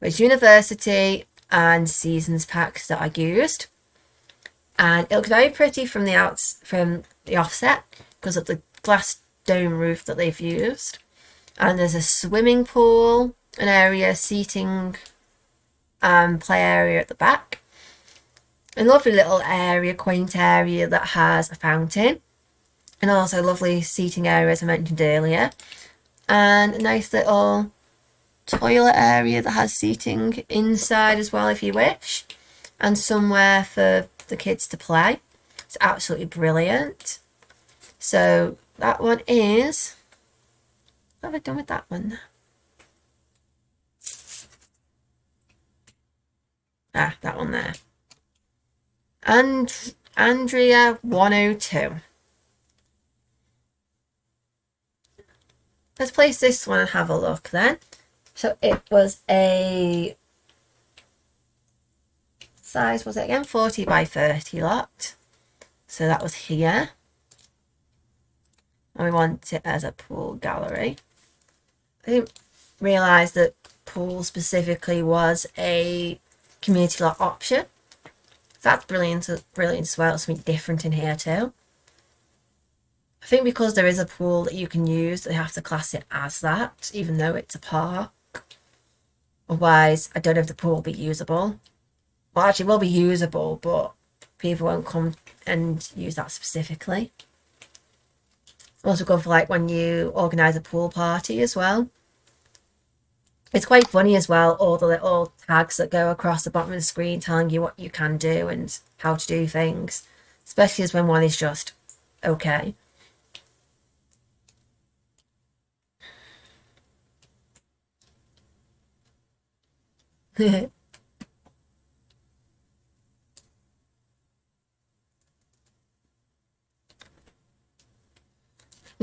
but it's university and seasons packs that I used, and it looks very pretty from the offset because of the glass dome roof that they've used. And there's a swimming pool, an area, seating, play area at the back. A lovely little area, quaint area that has a fountain. And also lovely seating area, as I mentioned earlier. And a nice little toilet area that has seating inside as well if you wish. And somewhere for the kids to play. It's absolutely brilliant. So that one is... What have I done with that one? Ah, that one there. And Andrea 102. Let's place this one and have a look then. So it was a size, was it again? 40 by 30 lot. So that was here. And we want it as a pool gallery. I didn't realise that pool specifically was a community lot option. That's brilliant as well. Something different in here too. I think because there is a pool that you can use, they have to class it as that, even though it's a park. Otherwise, I don't know if the pool will be usable. Well, actually, it will be usable, but people won't come and use that specifically. Also good for like when you organise a pool party as well. It's quite funny as well, all the little tags that go across the bottom of the screen telling you what you can do and how to do things. Especially as when one is just okay.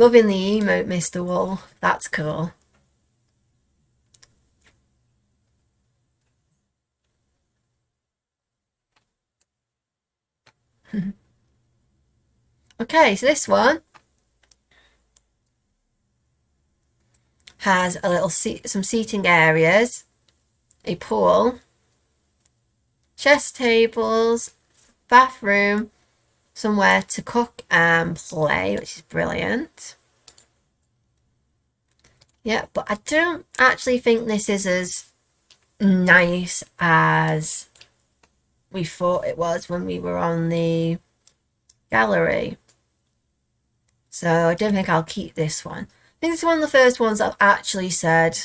Loving the emote, Mr. Wolf. That's cool. Okay, so this one has a little some seating areas, a pool, chess tables, bathroom, somewhere to cook and play, which is brilliant. Yeah, but I don't actually think this is as nice as we thought it was when we were on the gallery. So I don't think I'll keep this one. I think it's one of the first ones I've actually said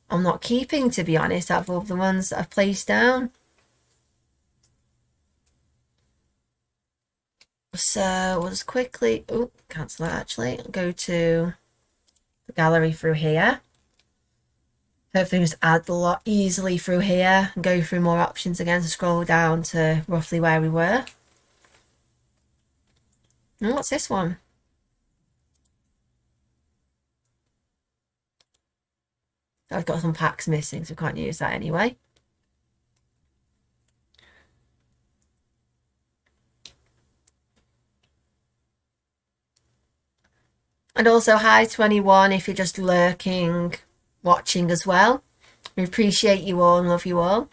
I'm not keeping, to be honest, out of all the ones that I've placed down. So we'll just quickly, cancel that actually, go to the gallery through here. Hopefully just add a lot easily through here and go through more options again to scroll down to roughly where we were. And what's this one? I've got some packs missing, so we can't use that anyway. And also, hi to anyone if you're just lurking, watching as well. We appreciate you all and love you all.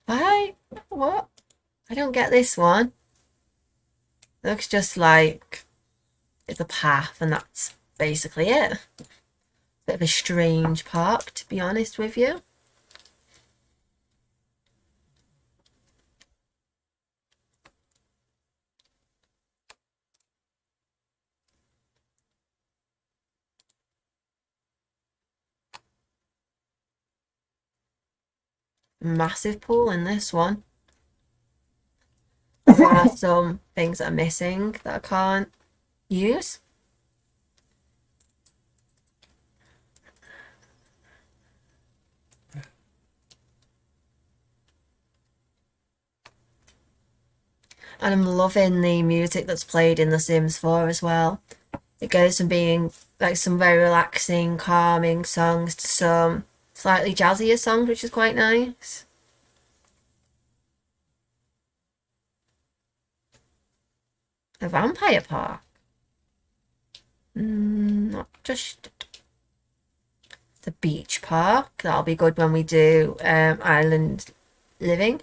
Bye. What? I don't get this one. It looks just like it's a path and that's basically it. Bit of a strange park, to be honest with you. Massive pool in this one. There are some things that are missing that I can't use. And I'm loving the music that's played in The Sims 4 as well. It goes from being like some very relaxing, calming songs to some slightly jazzier songs, which is quite nice. A vampire park. Not just the beach park. That'll be good when we do island living.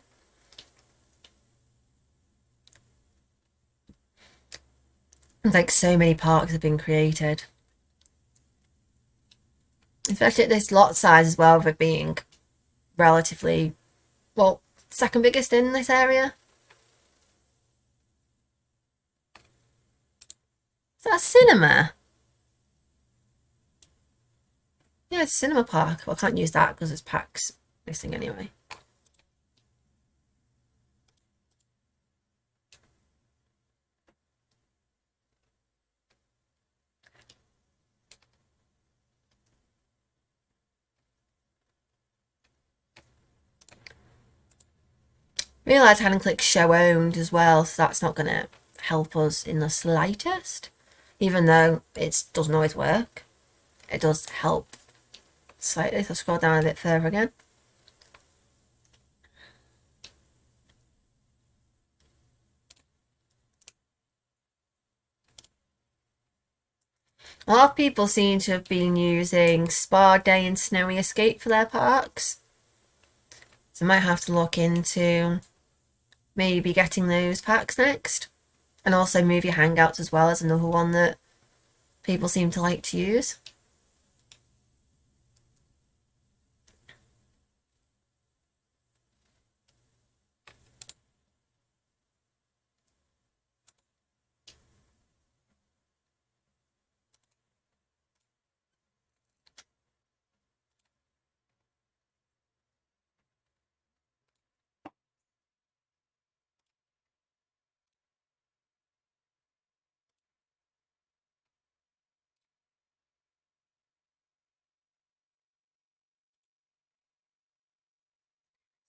Like so many parks have been created. Especially at this lot size as well, for being relatively, well, second biggest in this area. Is that a cinema? Yeah, it's a cinema park. Well, I can't use that because there's packs missing anyway. Realise I hadn't clicked show owned as well, so that's not going to help us in the slightest. Even though it doesn't always work, it does help slightly. So I'll scroll down a bit further again. A lot of people seem to have been using Spa Day and Snowy Escape for their parks. So I might have to look into maybe getting those packs next. And also Movie Hangouts as well as another one that people seem to like to use.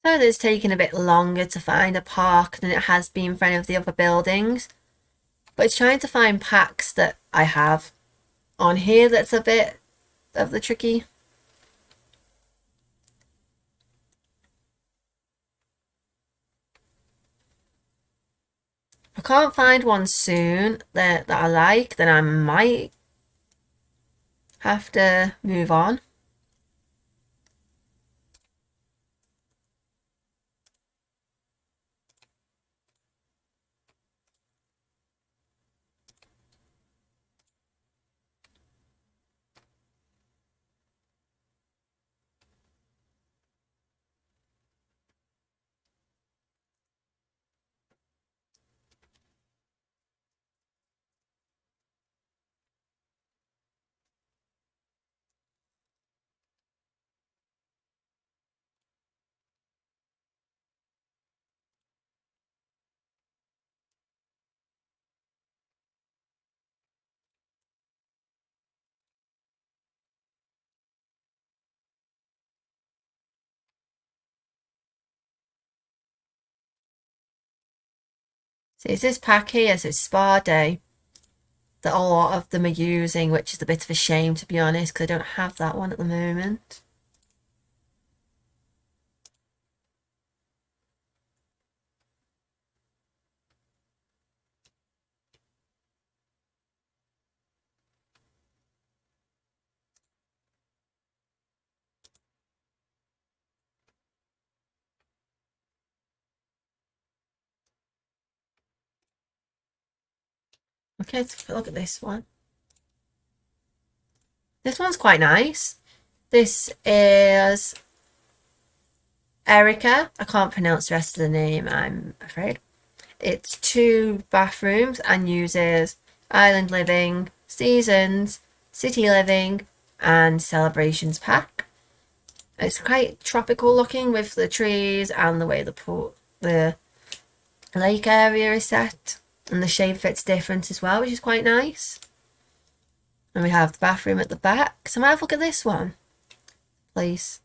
So it's taken a bit longer to find a park than it has been for any of the other buildings. But it's trying to find packs that I have on here that's a bit of the tricky. If I can't find one soon that I like, then I might have to move on. So it's this pack here, so it's Spa Day, that a lot of them are using, which is a bit of a shame to be honest, because I don't have that one at the moment. Okay, let's have a look at this one. This one's quite nice. This is Erica. I can't pronounce the rest of the name, I'm afraid. It's 2 bathrooms and uses Island Living, Seasons, City Living, and Celebrations pack. It's quite tropical looking with the trees and the way the lake area is set, and the shape of it's different as well, which is quite nice. And we have the bathroom at the back. So I'm gonna have a look at this one. Place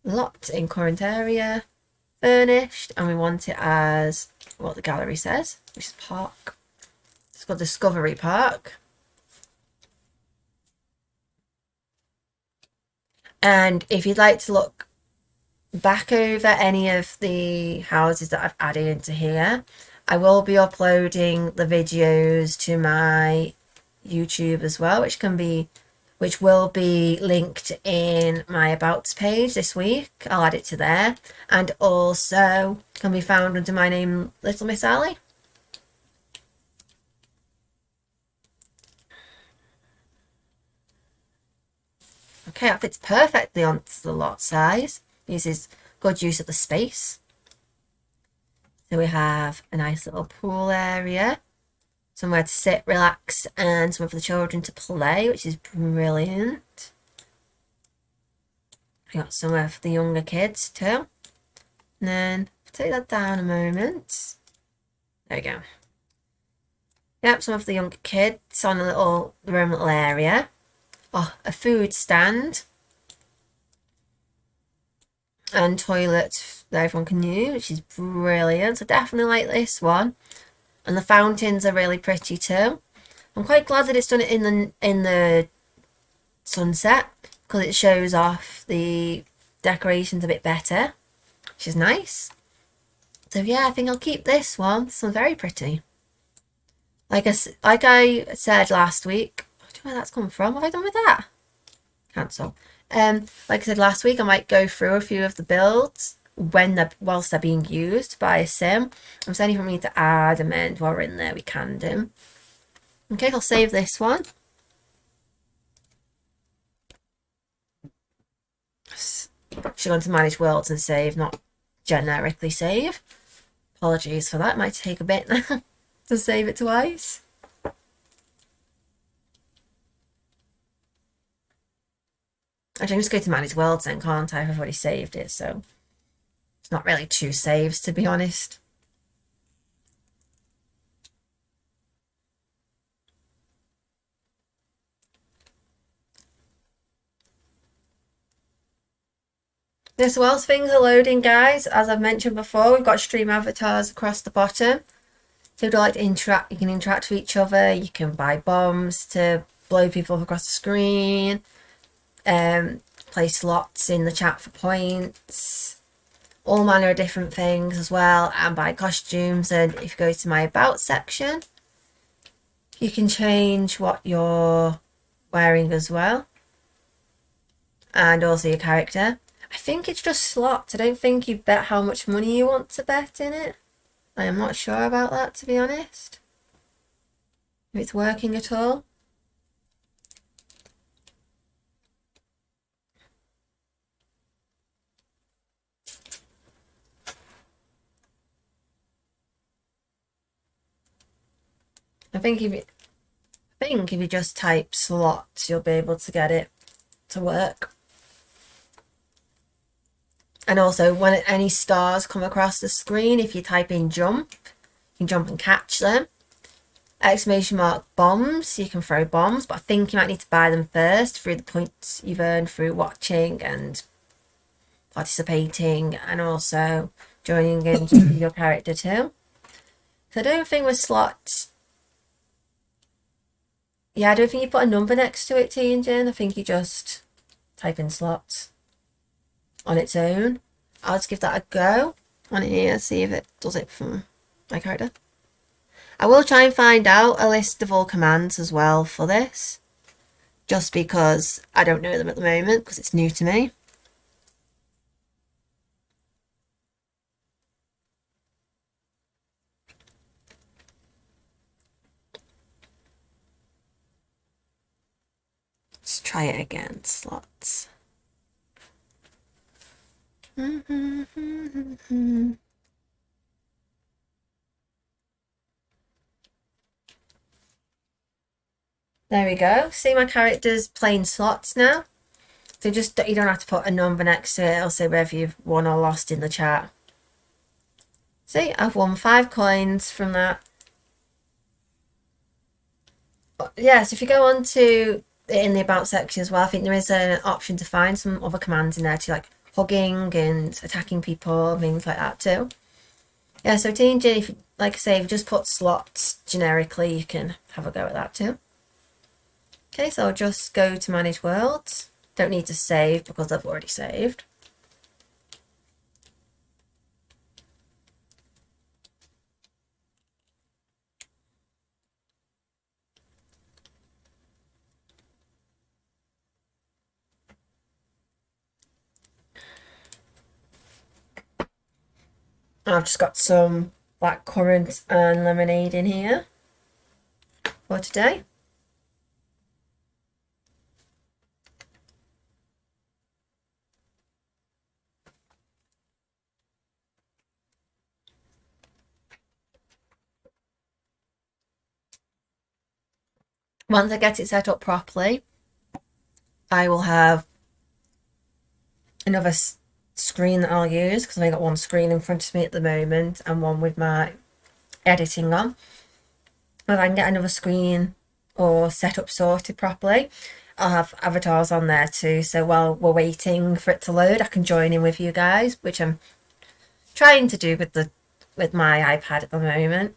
locked in current area, furnished, and we want it as what the gallery says, which is park. It's called Discovery Park. And if you'd like to look back over any of the houses that I've added into here, I will be uploading the videos to my YouTube as well, which will be linked in my About page this week. I'll add it to there, and also can be found under my name, Little Miss Ali. Okay, that fits perfectly onto the lot size. Uses good use of the space. So we have a nice little pool area, somewhere to sit, relax, and somewhere for the children to play, which is brilliant. We got somewhere for the younger kids too. And then take that down a moment. There we go. Yep, some of the younger kids on their own little area. Oh, a food stand. And toilet that everyone can use, which is brilliant. So definitely like this one. And the fountains are really pretty too. I'm quite glad that it's done it in the sunset, because it shows off the decorations a bit better, which is nice. So yeah, I think I'll keep this one. This one's very pretty. Like I said last week, I don't know where that's come from. Have I done with that? Cancel. Like I said last week, I might go through a few of the builds whilst they're being used by a sim. If there's anything we need to add, amend while we're in there, we can do. Okay, I'll save this one. Should go into manage worlds and save, not generically save. Apologies for that, it might take a bit now to save it twice. I can just go to manage worlds then, can't I? I've already saved it, so it's not really 2 saves, to be honest. Yes, whilst things are loading, guys, as I've mentioned before, we've got stream avatars across the bottom. So if you'd like to interact, you can interact with each other. You can buy bombs to blow people up across the screen. Play slots in the chat for points. All manner of different things as well. And buy costumes. And if you go to my about section, you can change what you're wearing as well. And also your character. I think it's just slots. I don't think you bet how much money you want to bet in it. I am not sure about that, to be honest. If it's working at all. I think if you just type slots, you'll be able to get it to work. And also, when any stars come across the screen, if you type in jump, you can jump and catch them. Exclamation mark bombs, you can throw bombs, but I think you might need to buy them first through the points you've earned through watching and participating, and also joining in your character too. So I don't think with slots, yeah, I don't think you put a number next to it, T and Jen. I think you just type in slots on its own. I'll just give that a go on here, see if it does it from my character. I will try and find out a list of all commands as well for this, just because I don't know them at the moment because it's new to me. Let's try it again, slots. There we go. See my character's playing slots now. So just, you don't have to put a number next to it. It'll say whether you've won or lost in the chat. See, I've won 5 coins from that. Yes, if you go on to in the about section as well, I think there is an option to find some other commands in there too, like hugging and attacking people, things like that too. Yeah, so TNG, if, like I say, if you just put slots generically, you can have a go at that too. Okay, so I'll just go to manage worlds. Don't need to save because I've already saved. I've just got some black currant and lemonade in here for today. Once I get it set up properly, I will have another screen that I'll use because I've only got one screen in front of me at the moment and one with my editing on. If I can get another screen or set up sorted properly, I'll have avatars on there too, so while we're waiting for it to load I can join in with you guys, which I'm trying to do with my iPad at the moment.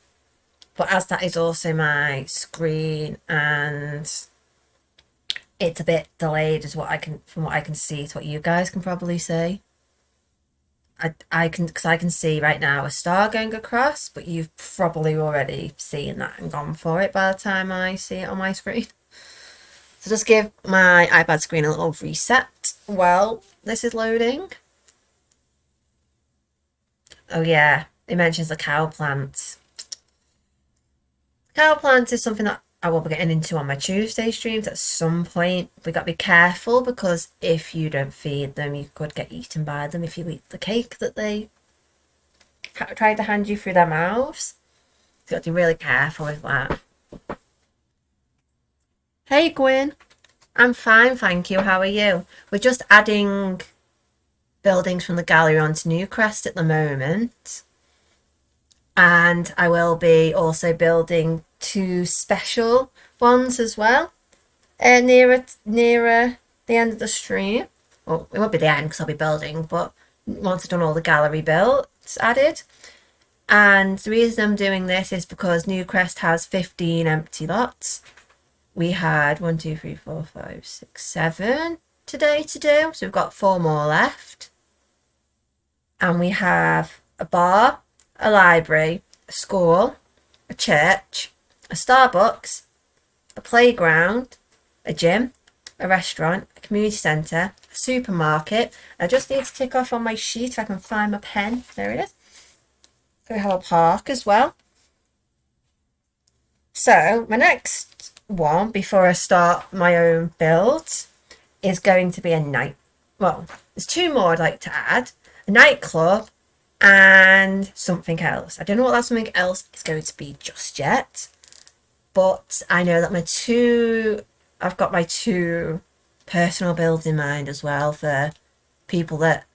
But as that is also my screen and it's a bit delayed as from what I can see to what you guys can probably see. I can see right now a star going across, but you've probably already seen that and gone for it by the time I see it on my screen. So just give my iPad screen a little reset while this is loading. Oh yeah, it mentions the cow plant. Cow plant is something that I will be getting into on my Tuesday streams at some point. We got to be careful because if you don't feed them, you could get eaten by them if you eat the cake that they try to hand you through their mouths. So you got to be really careful with that. Hey Gwyn, I'm fine, thank you. How are you? We're just adding buildings from the gallery onto Newcrest at the moment. And I will be also building 2 special ones as well nearer the end of the stream. well, it won't be the end because I'll be building, but once I've done all the gallery builds added. And the reason I'm doing this is because Newcrest has 15 empty lots. We had 1, 2, 3, 4, 5, 6, 7 today to do, so we've got 4 more left. And we have a bar, a library, a school, a church, a Starbucks, a playground, a gym, a restaurant, a community centre, a supermarket. I just need to tick off on my sheet if I can find my pen. There it is. We have a park as well. So my next one before I start my own builds is going to be a night. Well, there's 2 more I'd like to add. A nightclub and something else. I don't know what that something else is going to be just yet. But I know that I've got my 2 personal builds in mind as well for people that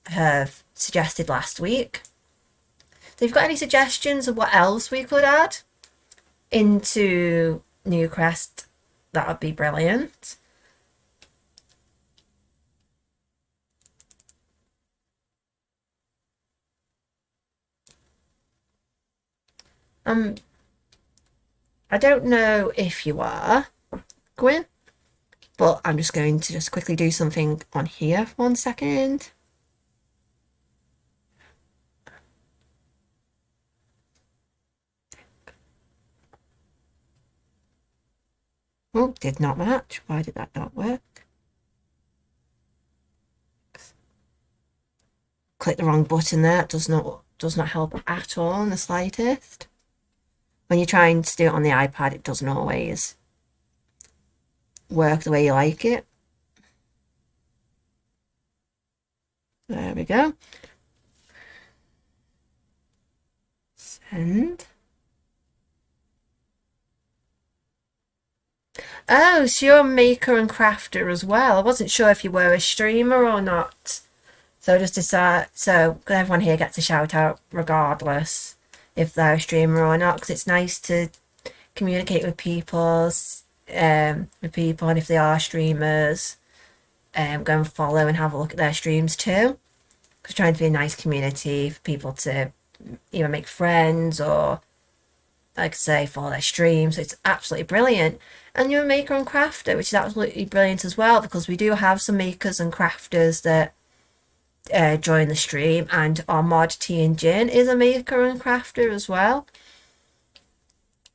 have suggested last week. So if you've got any suggestions of what else we could add into Newcrest, that would be brilliant. I don't know if you are, Gwyn, but I'm just going to just quickly do something on here for 1 second. Oh, did not match. Why did that not work? Click the wrong button there. It does not help at all in the slightest. When you're trying to do it on the iPad, it doesn't always work the way you like it. There we go. Send. Oh, so you're a maker and crafter as well. I wasn't sure if you were a streamer or not. So just decide. So everyone here gets a shout out regardless if they're a streamer or not, because it's nice to communicate with people, and if they are streamers, go and follow and have a look at their streams too. Because trying to be a nice community for people to either make friends or, like I say, follow their streams. So it's absolutely brilliant. And you're a maker and crafter, which is absolutely brilliant as well, because we do have some makers and crafters that join the stream, and our mod Tea and Gin is a maker and crafter as well,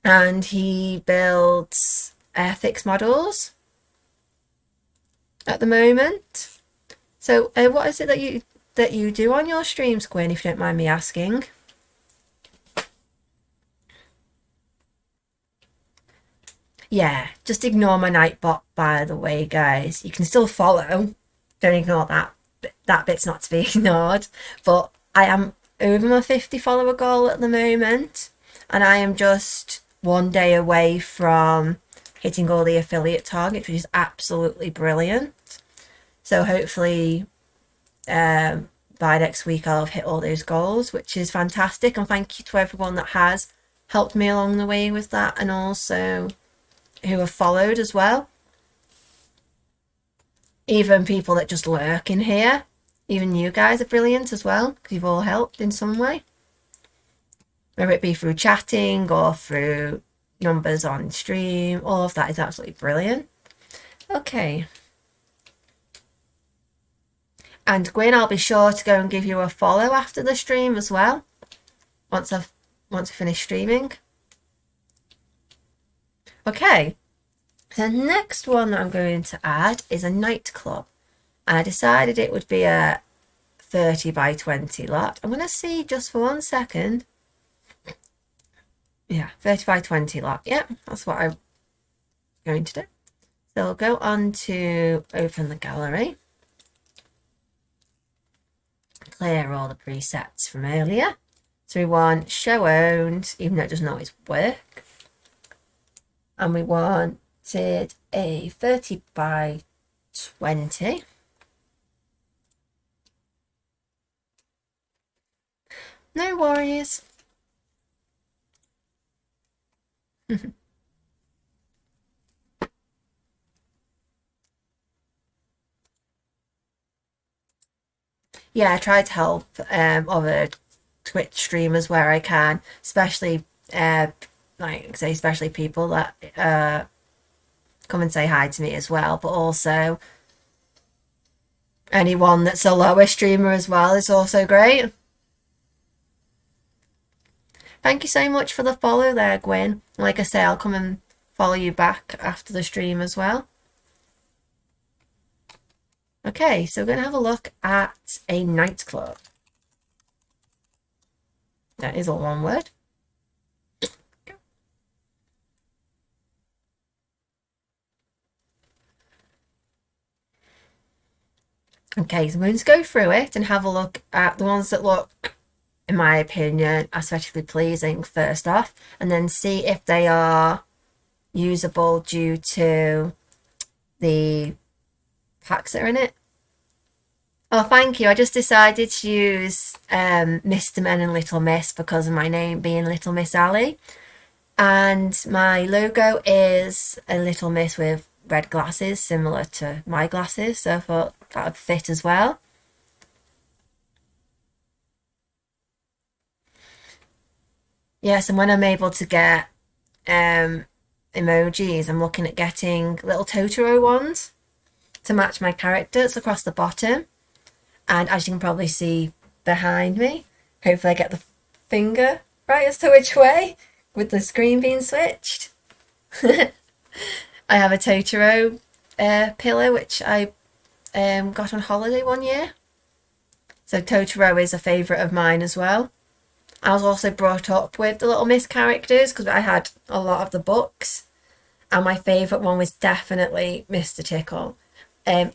and he builds fixed models at the moment. So what is it that you do on your streams, Gwyn, if you don't mind me asking? Yeah, just ignore my Nightbot, by the way, guys. You can still follow. Don't ignore that. That bit's not to be ignored. But I am over my 50 follower goal at the moment, and I am just 1 day away from hitting all the affiliate targets, which is absolutely brilliant. So hopefully by next week I'll have hit all those goals, which is fantastic. And thank you to everyone that has helped me along the way with that, and also who have followed as well. Even people that just lurk in here. Even you guys are brilliant as well, because you've all helped in some way. Whether it be through chatting or through numbers on stream, all of that is absolutely brilliant. Okay. And Gwyn, I'll be sure to go and give you a follow after the stream as well. Once we finish streaming. Okay. The next one that I'm going to add is a nightclub. And I decided it would be a 30 by 20 lot. I'm going to see just for 1 second. Yeah, 30 by 20 lot. Yep, that's what I'm going to do. So we'll go on to open the gallery. Clear all the presets from earlier. So we want show owned, even though it doesn't always work. And we wanted a 30 by 20. No worries. Yeah, I try to help other Twitch streamers where I can, especially like say especially people that come and say hi to me as well, but also anyone that's a lower streamer as well is also great. Thank you so much for the follow there, Gwyn. Like I say, I'll come and follow you back after the stream as well. Okay, so we're going to have a look at a nightclub. That is all one word. Okay, so I'm going to go through it and have a look at the ones that look, in my opinion, aesthetically pleasing first off, and then see if they are usable due to the packs that are in it. Oh, thank you. I just decided to use Mr. Men and Little Miss because of my name being Little Miss Ali. And my logo is a little miss with red glasses, similar to my glasses. So I thought that would fit as well. Yes, and when I'm able to get emojis, I'm looking at getting little Totoro ones to match my characters across the bottom. And as you can probably see behind me, hopefully I get the finger right as to which way with the screen being switched. I have a Totoro pillow which I got on holiday one year. So Totoro is a favourite of mine as well. I was also brought up with the Little Miss characters because I had a lot of the books, and my favourite one was definitely Mr. Tickle.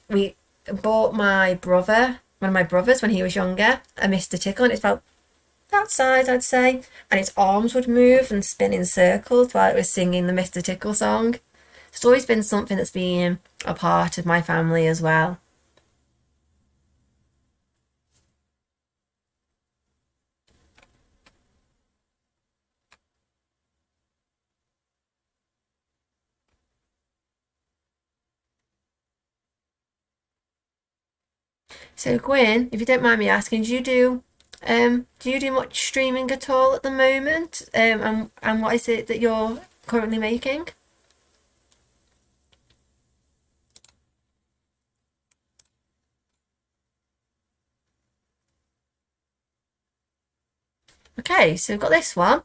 We bought my brother, one of my brothers when he was younger, a Mr. Tickle, and it's about that size, I'd say, and its arms would move and spin in circles while it was singing the Mr. Tickle song. It's always been something that's been a part of my family as well. So Gwyn, if you don't mind me asking, do you do much streaming at all at the moment? And what is it that you're currently making? Okay, so we've got this one.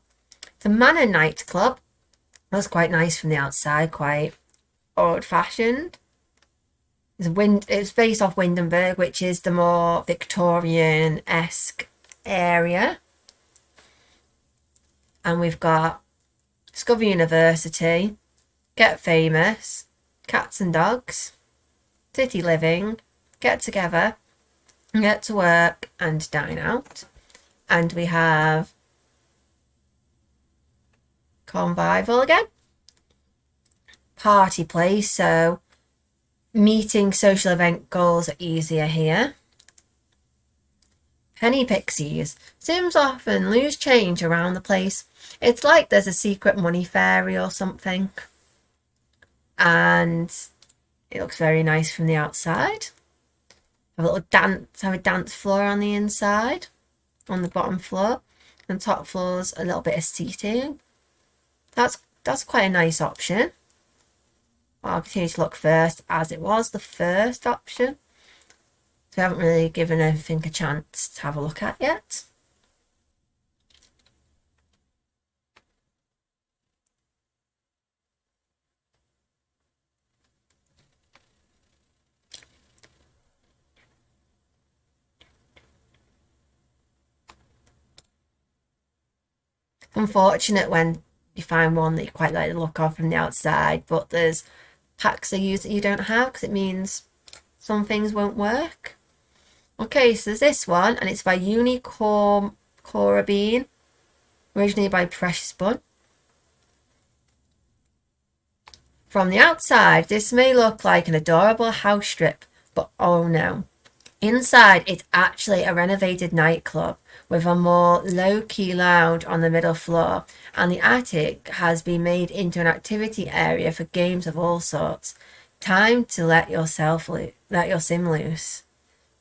The Manor nightclub. That's quite nice from the outside, quite old-fashioned. It's based off Windenburg, which is the more Victorian-esque area. And we've got Discover University, Get Famous, Cats and Dogs, City Living, Get Together, Get to Work, and Dine Out. And we have Convival again. Party Place, so meeting social event goals are easier here. Penny Pixies. Sims often lose change around the place. It's like there's a secret money fairy or something. And it looks very nice from the outside. Have a dance floor on the inside, on the bottom floor. And top floor's a little bit of seating. That's quite a nice option. I'll continue to look first, as it was the first option. So we haven't really given anything a chance to have a look at yet. Unfortunate when you find one that you quite like the look of from the outside, but there's packs they use that you don't have because it means some things won't work. Okay, so there's this one, and it's by Unicorn Cora Bean, originally by Precious Bun. From the outside, this may look like an adorable house strip, but oh no. Inside, it's actually a renovated nightclub with a more low-key lounge on the middle floor, and the attic has been made into an activity area for games of all sorts. Time to let your sim loose.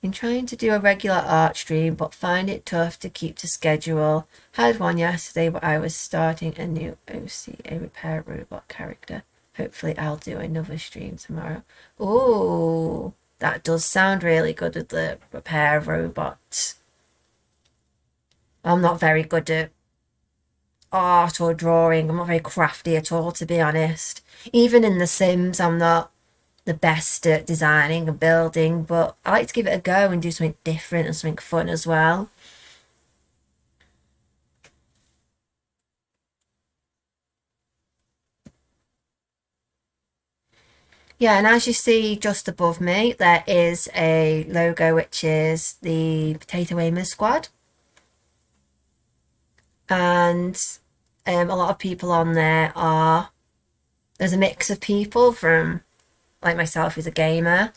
Been trying to do a regular art stream, but find it tough to keep to schedule. Had one yesterday, but I was starting a new OCA repair robot character. Hopefully I'll do another stream tomorrow. Oh, that does sound really good with the repair robot. I'm not very good at art or drawing. I'm not very crafty at all, to be honest. Even in The Sims, I'm not the best at designing and building, but I like to give it a go and do something different and something fun as well. Yeah, and as you see just above me, there is a logo which is the Potato Aimers squad. And a lot of people on there are, there's a mix of people from like myself who's a gamer,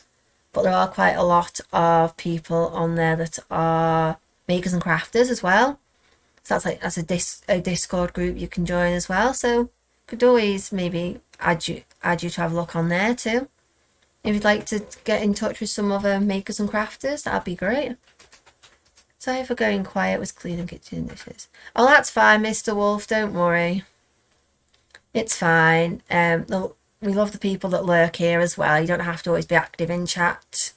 but there are quite a lot of people on there that are makers and crafters as well. So that's a Discord group you can join as well. So could always maybe add you to have a look on there too. If you'd like to get in touch with some other makers and crafters, that'd be great. Sorry for going quiet, was cleaning kitchen dishes. Oh, that's fine, Mr. Wolf, don't worry. It's fine. We love the people that lurk here as well. You don't have to always be active in chat.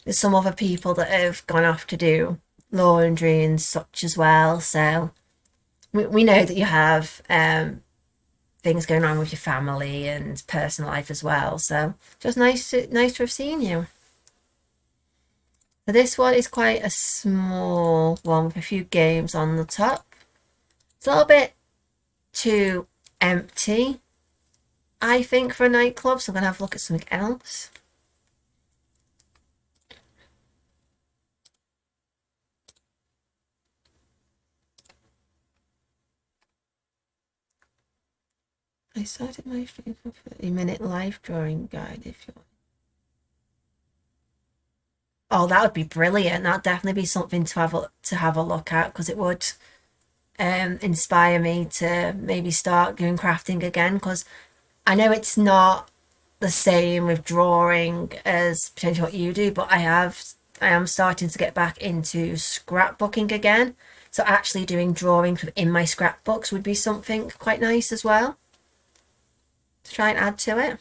There's some other people that have gone off to do laundry and such as well. So we know that you have things going on with your family and personal life as well. So just nice to have seen you. So this one is quite a small one with a few games on the top. It's a little bit too empty, I think, for a nightclub. So I'm going to have a look at something else. I started my stream for 30-minute live drawing guide if you want. Oh, that would be brilliant. That'd definitely be something to have a look at, because it would inspire me to maybe start doing crafting again, because I know it's not the same with drawing as potentially what you do, but I am starting to get back into scrapbooking again. So actually doing drawings within my scrapbooks would be something quite nice as well to try and add to it.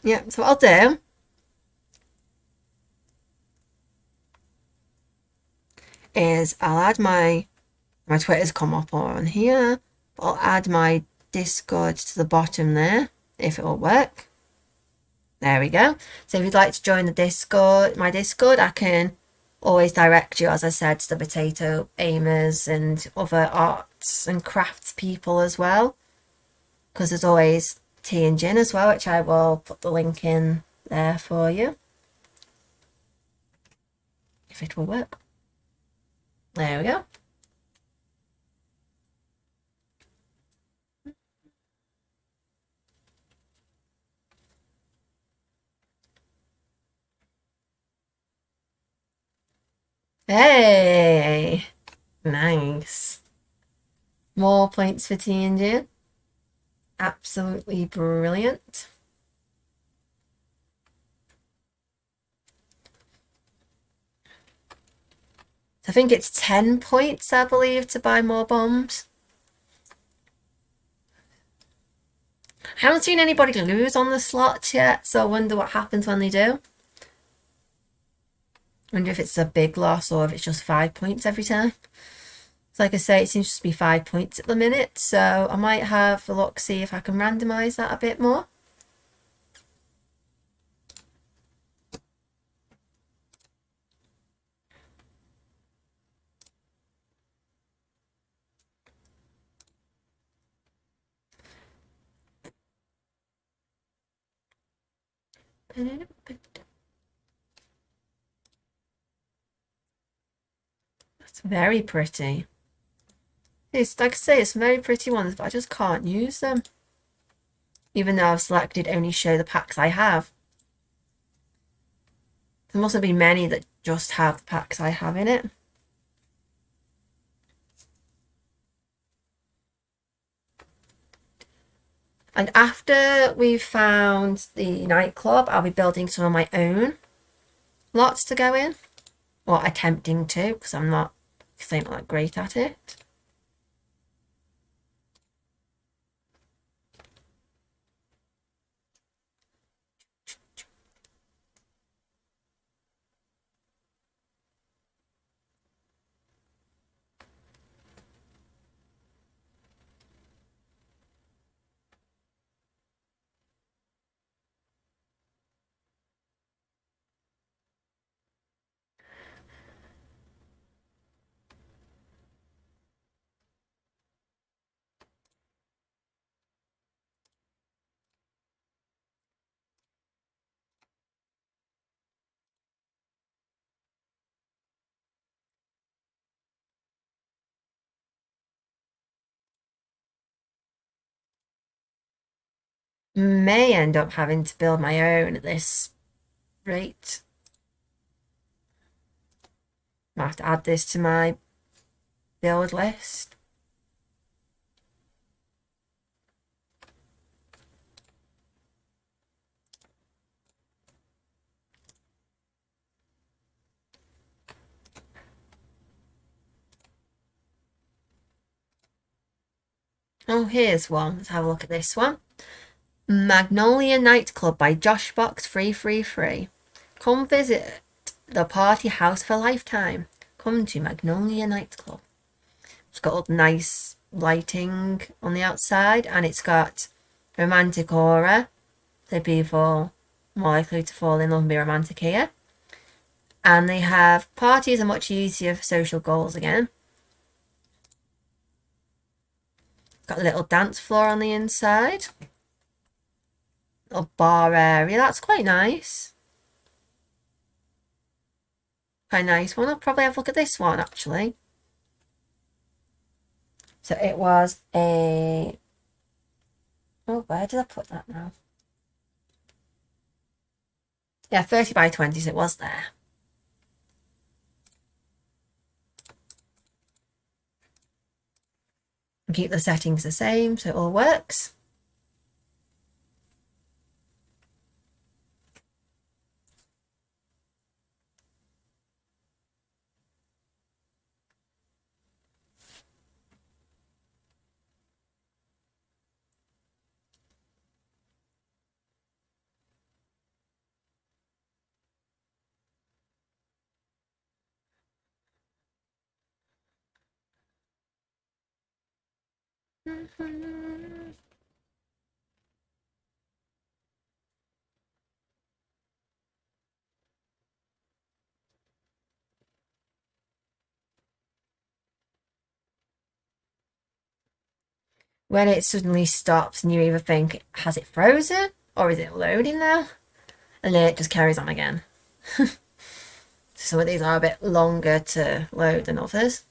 Yeah, so what I'll do is I'll add my Twitter's come up on here, but I'll add my Discord to the bottom there if it will work. There we go. So if you'd like to join the Discord, my Discord, I can always direct you, as I said, to the potato aimers and other arts and crafts people as well, because there's always tea and gin as well, which I will put the link in there for you if it will work. There we go. Hey, nice. More points for tea and gin. Absolutely brilliant. I think it's 10 points, I believe, to buy more bombs. I haven't seen anybody lose on the slots yet, so I wonder what happens when they do. I wonder if it's a big loss or if it's just 5 points every time. So like I say, it seems to be 5 points at the minute, so I might have a look, see if I can randomise that a bit more. That's very pretty. It's like I say, it's very pretty ones, but I just can't use them. even though I've selected only show the packs I have. There mustn't be many that just have the packs I have in it. And after we've found the nightclub, I'll be building some of my own lots to go in. Or attempting to, because I'm not that great at it. May end up having to build my own at this rate. I have to add this to my build list. Oh, here's one. Let's have a look at this one. Magnolia Nightclub by Joshbox 333. Come visit the party house for a lifetime. Come to Magnolia Nightclub. It's got all the nice lighting on the outside, and it's got romantic aura, so people more likely to fall in love and be romantic here. And they have parties are much easier for social goals again. Got a little dance floor on the inside. Little bar area. That's quite nice. Quite a nice one. I'll probably have a look at this one actually. So it was a... Oh, where did I put that now? Yeah, 30 by 20s it was there. Keep the settings the same so it all works. When it suddenly stops and you either think, has it frozen or is it loading now? And then it just carries on again. Some of these are a bit longer to load than others.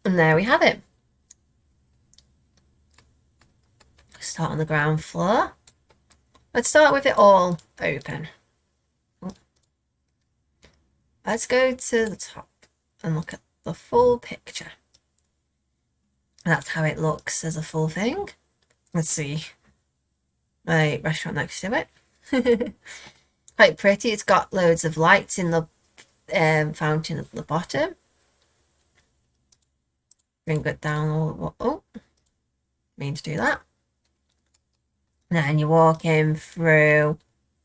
And there we have it. Start on the ground floor. Let's start with it all open. Let's go to the top and look at the full picture. That's how it looks as a full thing. Let's see my restaurant next to it. Quite pretty. It's got loads of lights in the fountain at the bottom. Bring it down. Oh, mean to do that. And then you walk in through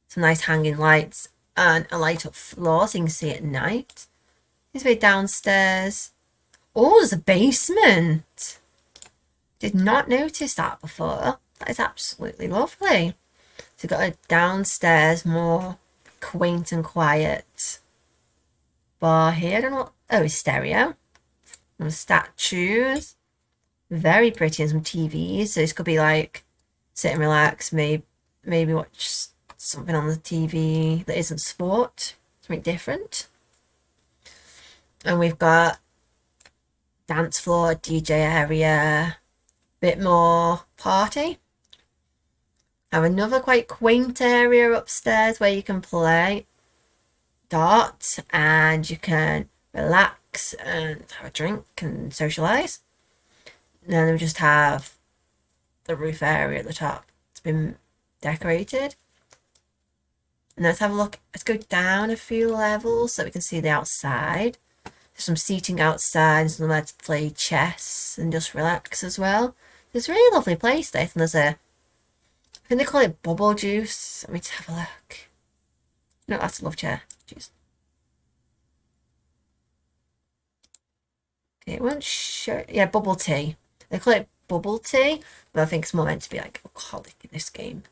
some nice hanging lights and a light up floor so you can see at night. This way downstairs. Oh, there's a basement. Did not notice that before. That is absolutely lovely. So you've got a downstairs, more quaint and quiet bar here. I don't know what. Oh, it's stereo. Some statues. Very pretty, and some TVs. So this could be like sit and relax, maybe watch something on the TV that isn't sport, something different. And we've got dance floor, DJ area, bit more party. Have another quite quaint area upstairs where you can play darts and you can relax and have a drink and socialise. And then we just have the roof area at the top. It's been decorated. And let's have a look. Let's go down a few levels so we can see the outside. There's some seating outside, somewhere to play chess and just relax as well. It's a really lovely place, this. And there's I think they call it bubble juice. Let me just have a look. No, that's a love chair. Jeez. Okay, it won't show. Yeah, bubble tea. They call it bubble tea, but I think it's more meant to be like alcoholic in this game.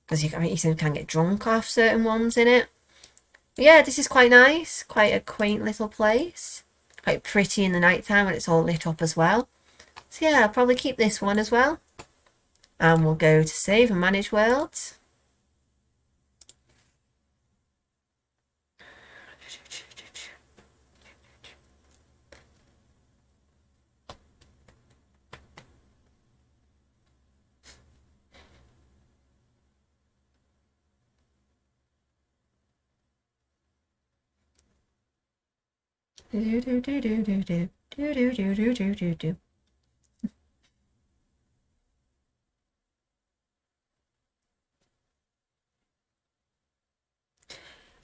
Because you can get drunk off certain ones in it. But yeah, this is quite nice. Quite a quaint little place. Quite pretty in the night time when it's all lit up as well. So yeah, I'll probably keep this one as well. And we'll go to save and manage worlds. Do do do do do do do do do do do do do.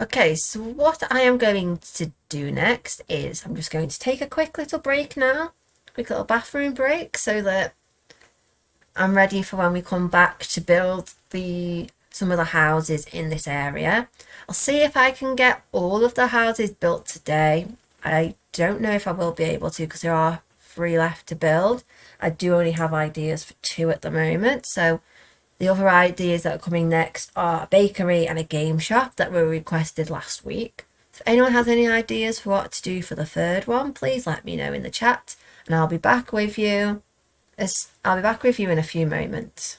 Okay, so what I am going to do next is I'm just going to take a quick little break now, quick little bathroom break, so that I'm ready for when we come back to build some of the houses in this area. I'll see if I can get all of the houses built today. I don't know if I will be able to because there are 3 left to build. I do only have ideas for 2 at the moment, so the other ideas that are coming next are a bakery and a game shop that were requested last week. If anyone has any ideas for what to do for the 3rd one, please let me know in the chat and I'll be back with you in a few moments.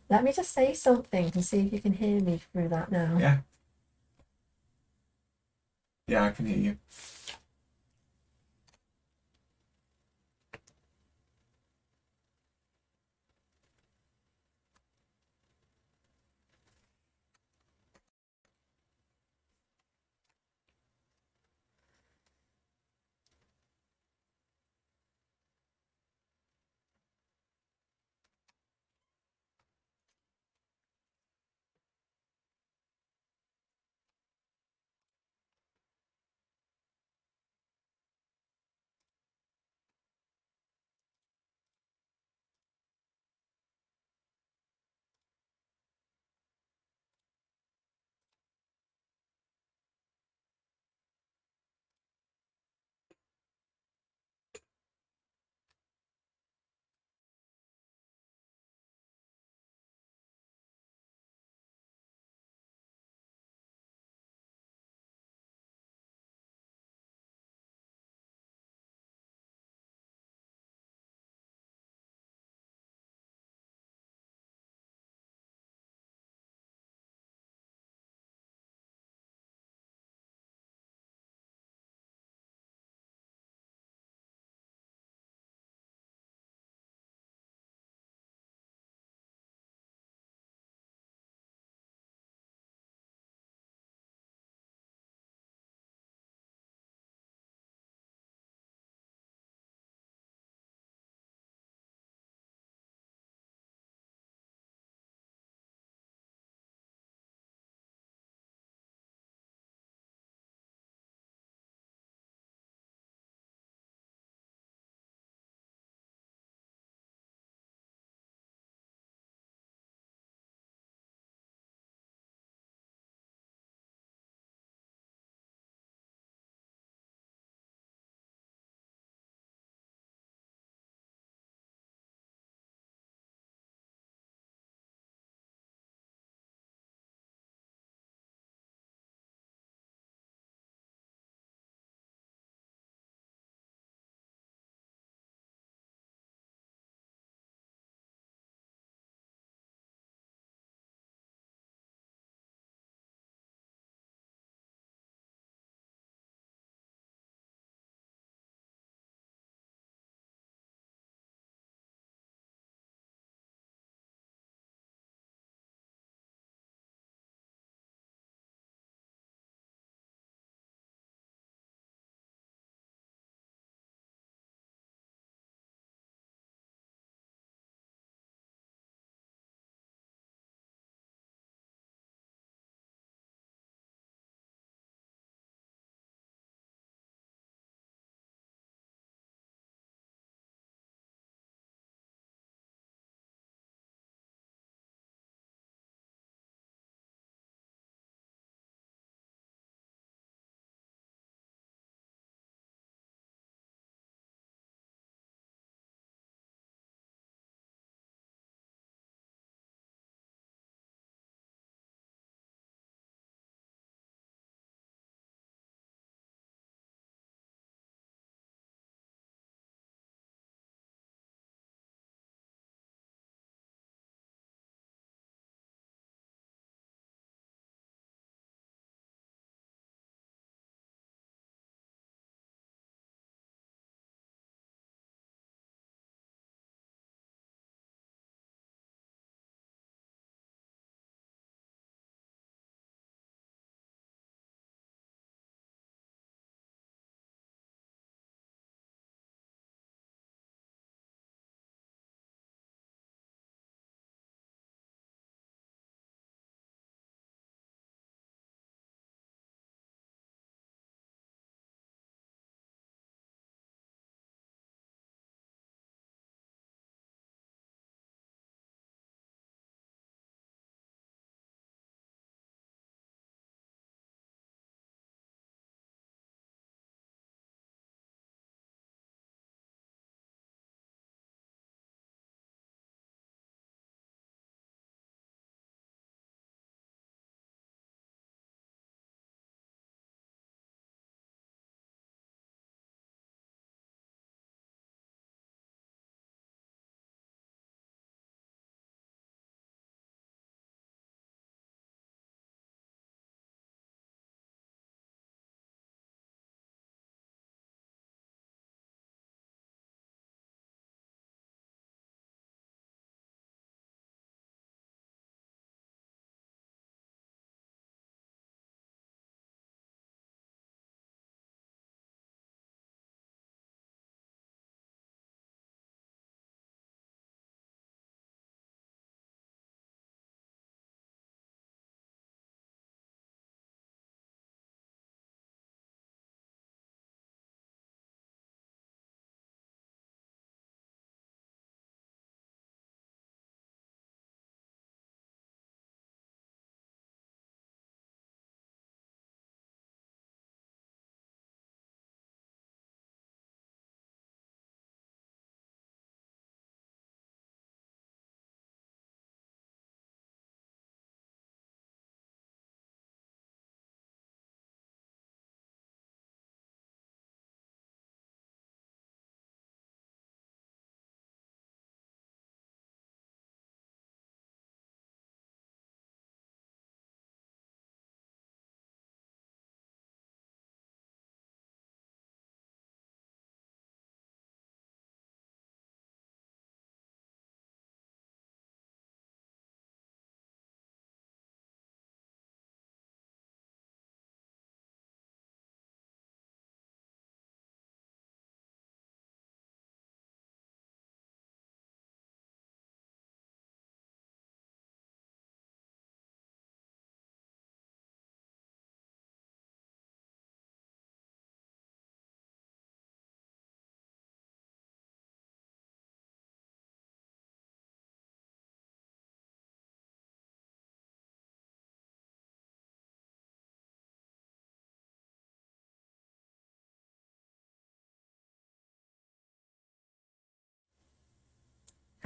Let me just say something and see if you can hear me through that now. Yeah. Yeah, I can hear you.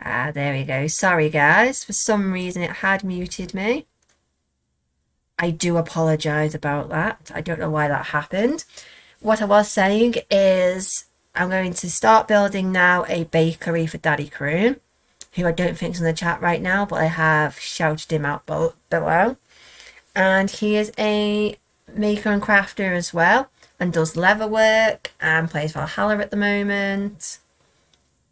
Ah, there we go. Sorry, guys. For some reason, it had muted me. I do apologise about that. I don't know why that happened. What I was saying is I'm going to start building now a bakery for Daddy Croon, who I don't think is in the chat right now, but I have shouted him out below. And he is a maker and crafter as well, and does leather work and plays Valhalla at the moment,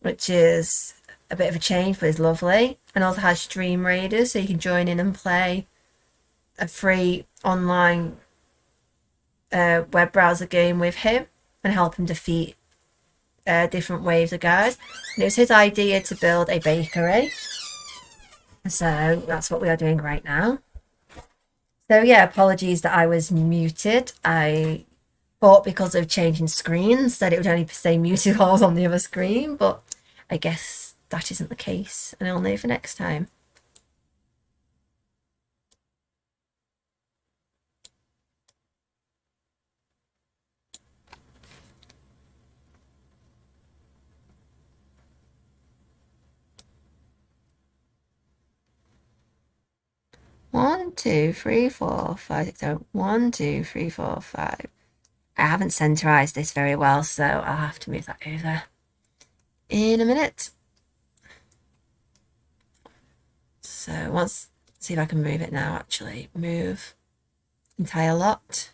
which is a bit of a change, but is lovely. And also has Stream Raiders, so you can join in and play a free online web browser game with him and help him defeat different waves of guys. And it was his idea to build a bakery, so that's what we are doing right now. So yeah, apologies that I was muted. I thought because of changing screens that it would only say muted while I was on the other screen, but I guess that isn't the case, and I'll know for next time. One, two, three, four, five, six, seven. 1, 2, 3, 4, 5. I haven't centerized this very well, so I'll have to move that over in a minute. So let's see if I can move it now, actually. Move entire lot.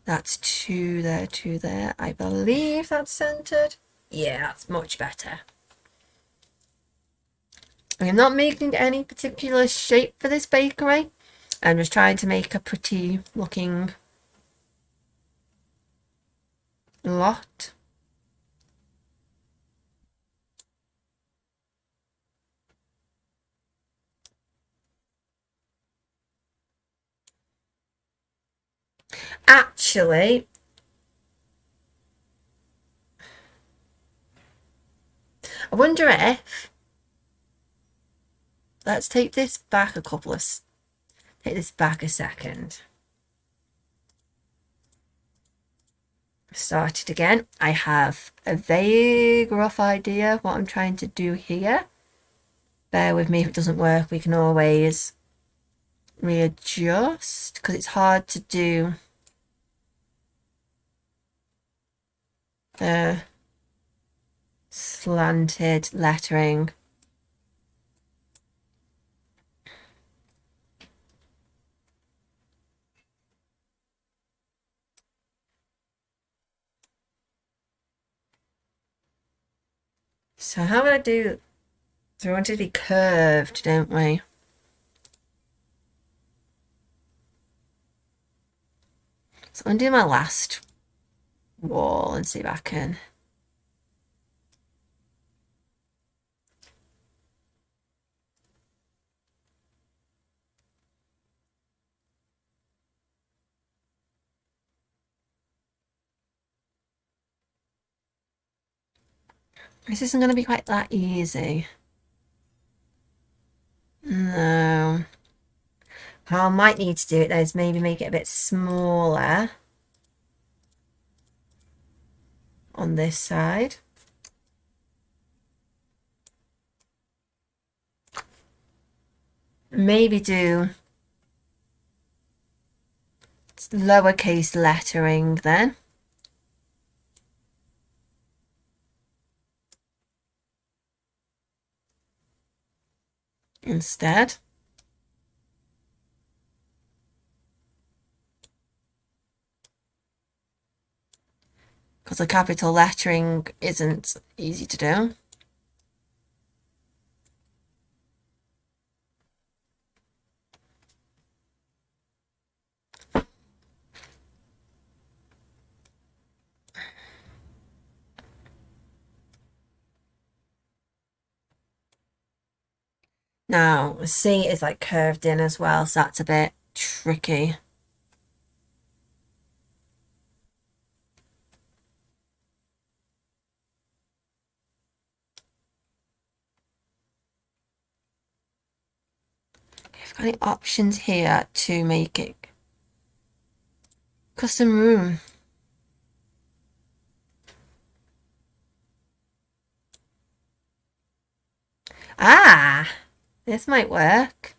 That's 2 there, 2 there. I believe that's centered. Yeah, that's much better. I'm not making any particular shape for this bakery. I'm just trying to make a pretty looking lot. Actually, I wonder if, let's take this back take this back a second. Start it again. I have a vague rough idea what I'm trying to do here. Bear with me if it doesn't work. We can always readjust because it's hard to do the slanted lettering. So how would I do? So we want it to be curved, don't we? So I'm going to do my last wall and see if I can. This isn't going to be quite that easy. No. How I might need to do it though is maybe make it a bit smaller on this side. Maybe do lowercase lettering then. Instead. Because the capital lettering isn't easy to do. Now, C is like curved in as well, so that's a bit tricky. I've got any options here to make it custom room. Ah, this might work.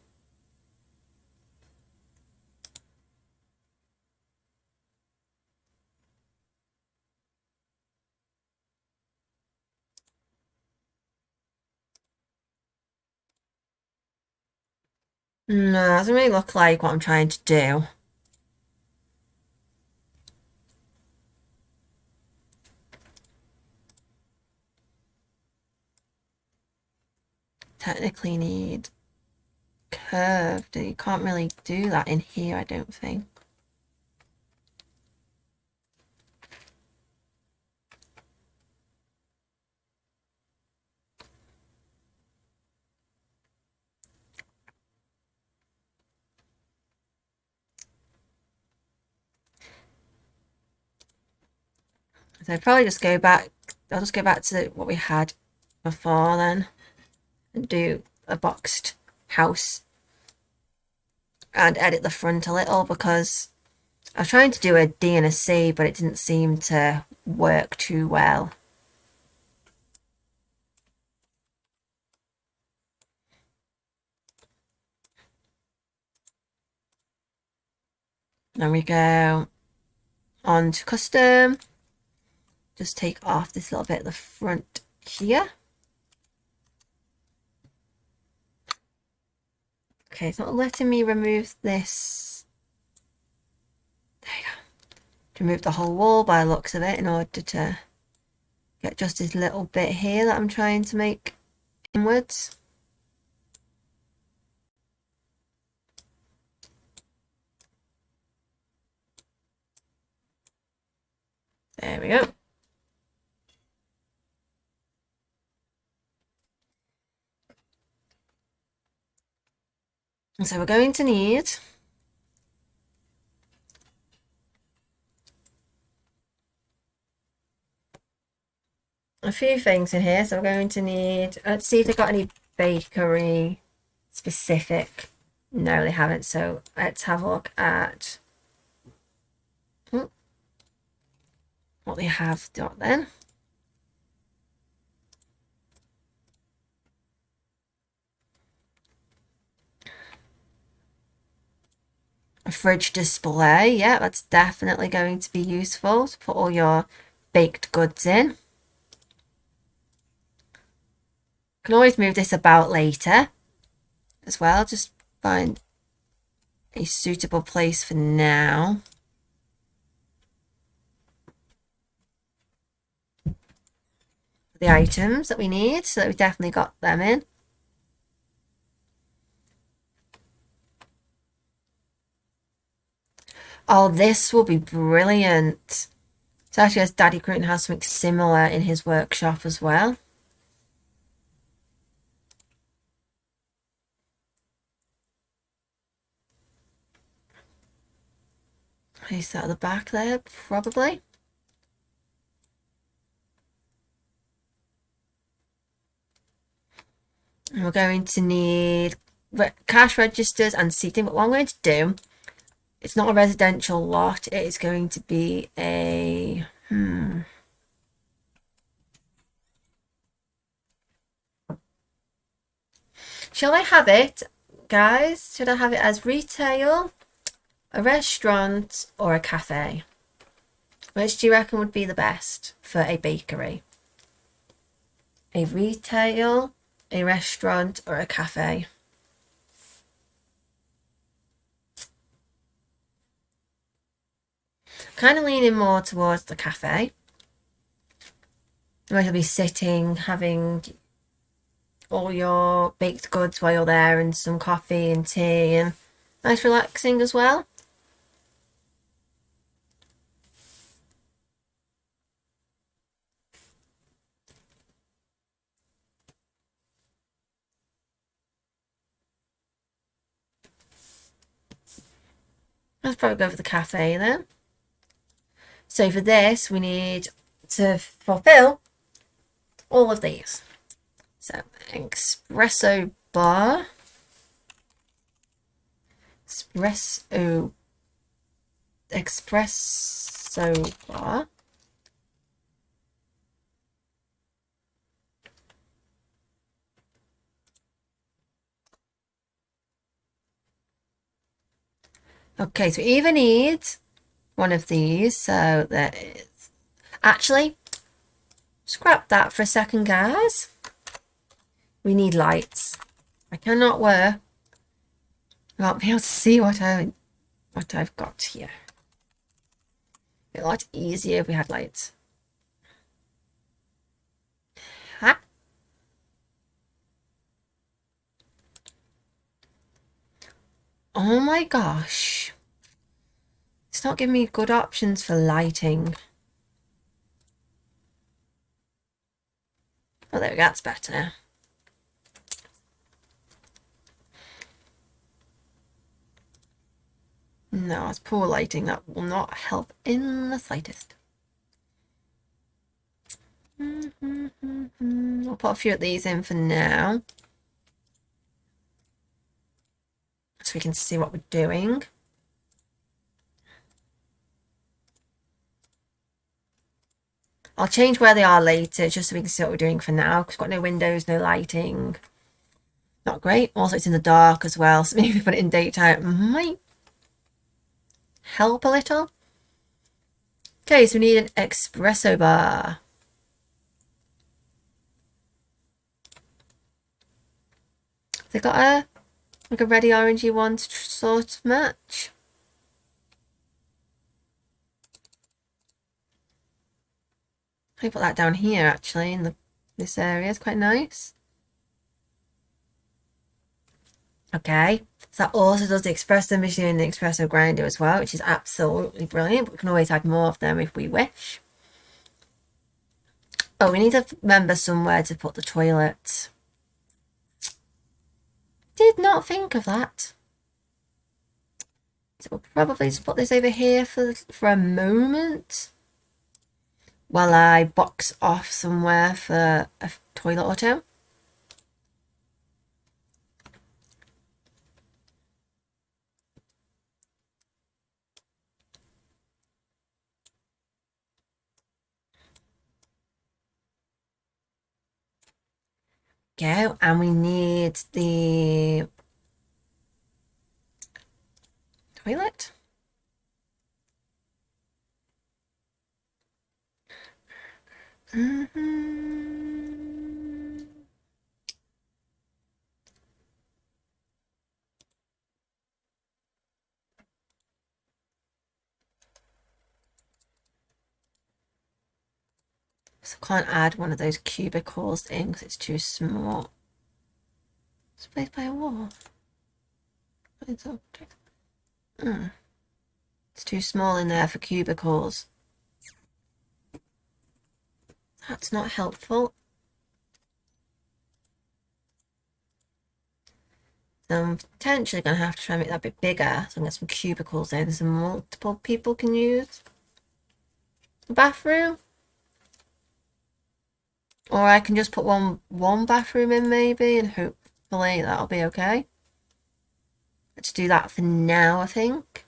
No, that doesn't really look like what I'm trying to do. Technically need curved. You can't really do that in here, I don't think. So I'll probably just go back. I'll just go back to what we had before then and do a boxed house and edit the front a little because I was trying to do a D and a C, but it didn't seem to work too well. Then we go on to custom. Just take off this little bit at the front here. Okay, it's not letting me remove this. There you go. Remove the whole wall by the looks of it in order to get just this little bit here that I'm trying to make inwards. There we go. And so we're going to need a few things in here. So we're going to need, let's see if they've got any bakery specific. No, they haven't. So let's have a look at what they have got then. A fridge display. Yeah, that's definitely going to be useful to put all your baked goods in. Can always move this about later as well. Just find a suitable place for now. The items that we need, so that we've definitely got them in. Oh, this will be brilliant. So actually, as Daddy Cruton has something similar in his workshop as well. Place that at the back there, probably. And we're going to need cash registers and seating. But what I'm going to do, it's not a residential lot. It is going to be a... Shall I have it, guys? Should I have it as retail, a restaurant, or a cafe? Which do you reckon would be the best for a bakery? A retail, a restaurant, or a cafe? Kind of leaning more towards the cafe. Where you'll be sitting, having all your baked goods while you're there and some coffee and tea and nice relaxing as well. Let's probably go for the cafe then. So for this, we need to fulfill all of these. So espresso bar, espresso bar, Okay, so we even need one of these. So there is. Actually, scrap that for a second, guys. We need lights. I cannot work. I won't be able to see what I've got here. It'd be a lot easier if we had lights. Ha. Oh my gosh. It's not giving me good options for lighting. Oh, there we go. That's better. No, it's poor lighting. That will not help in the slightest. I'll put a few of these in for now, so we can see what we're doing. I'll change where they are later, just so we can see what we're doing for now, because we've got no windows, no lighting. Not great. Also, it's in the dark as well, so maybe put it in daytime. It might help a little. Okay, so we need an espresso bar. They got a like a ready orangey one to sort of match. I put that down here actually in this area. It's quite nice. Okay, so that also does the espresso machine and the espresso grinder as well, which is absolutely brilliant. But we can always add more of them if we wish. Oh, we need to remember somewhere to put the toilet. Did not think of that. So we'll probably just put this over here for a moment while I box off somewhere for a toilet or two. Go, and we need the toilet. So I can't add one of those cubicles in because it's too small. It's placed by a wall. It's too small in there for cubicles. That's not helpful. So I'm potentially going to have to try and make that a bit bigger so I can get some cubicles in so multiple people can use the bathroom. Or I can just put one bathroom in maybe and hopefully that'll be okay. Let's do that for now, I think.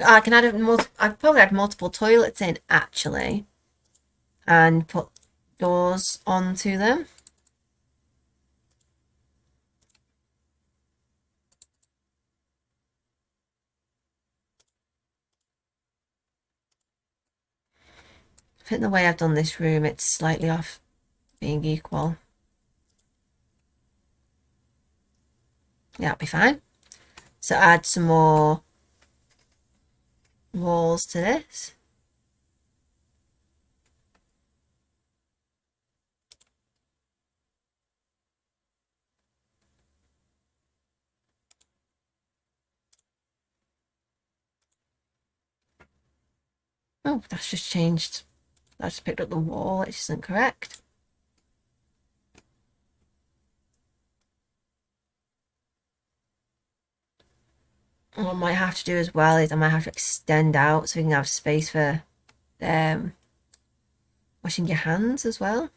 I can I'd probably add multiple toilets in actually and put doors onto them. I think the way I've done this room, it's slightly off being equal. Yeah, that'll be fine. So add some more walls to this. Oh, that's just changed. I just picked up the wall, which isn't correct. What I might have to do as well is I might have to extend out so we can have space for washing your hands as well.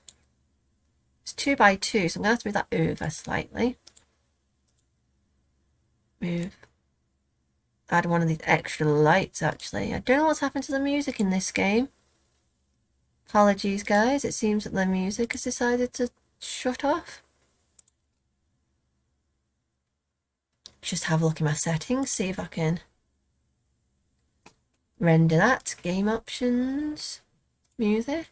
It's 2 by 2, so I'm going to have to move that over slightly. Move. Add one of these extra lights actually. I don't know what's happened to the music in this game. Apologies, guys. It seems that the music has decided to shut off. Just have a look in my settings, see if I can render that. Game options, music.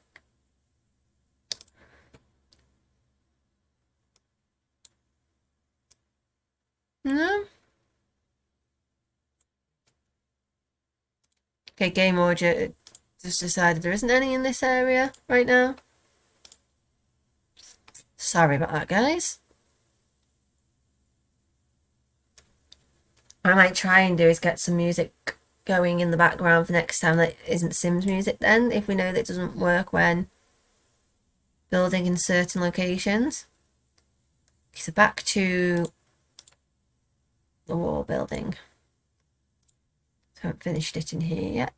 No. Okay, game audio just decided there isn't any in this area right now. Sorry about that, guys. What I might try and do is get some music going in the background for next time that isn't Sims music then, if we know that it doesn't work when building in certain locations. Okay, so back to the wall building. So I haven't finished it in here yet.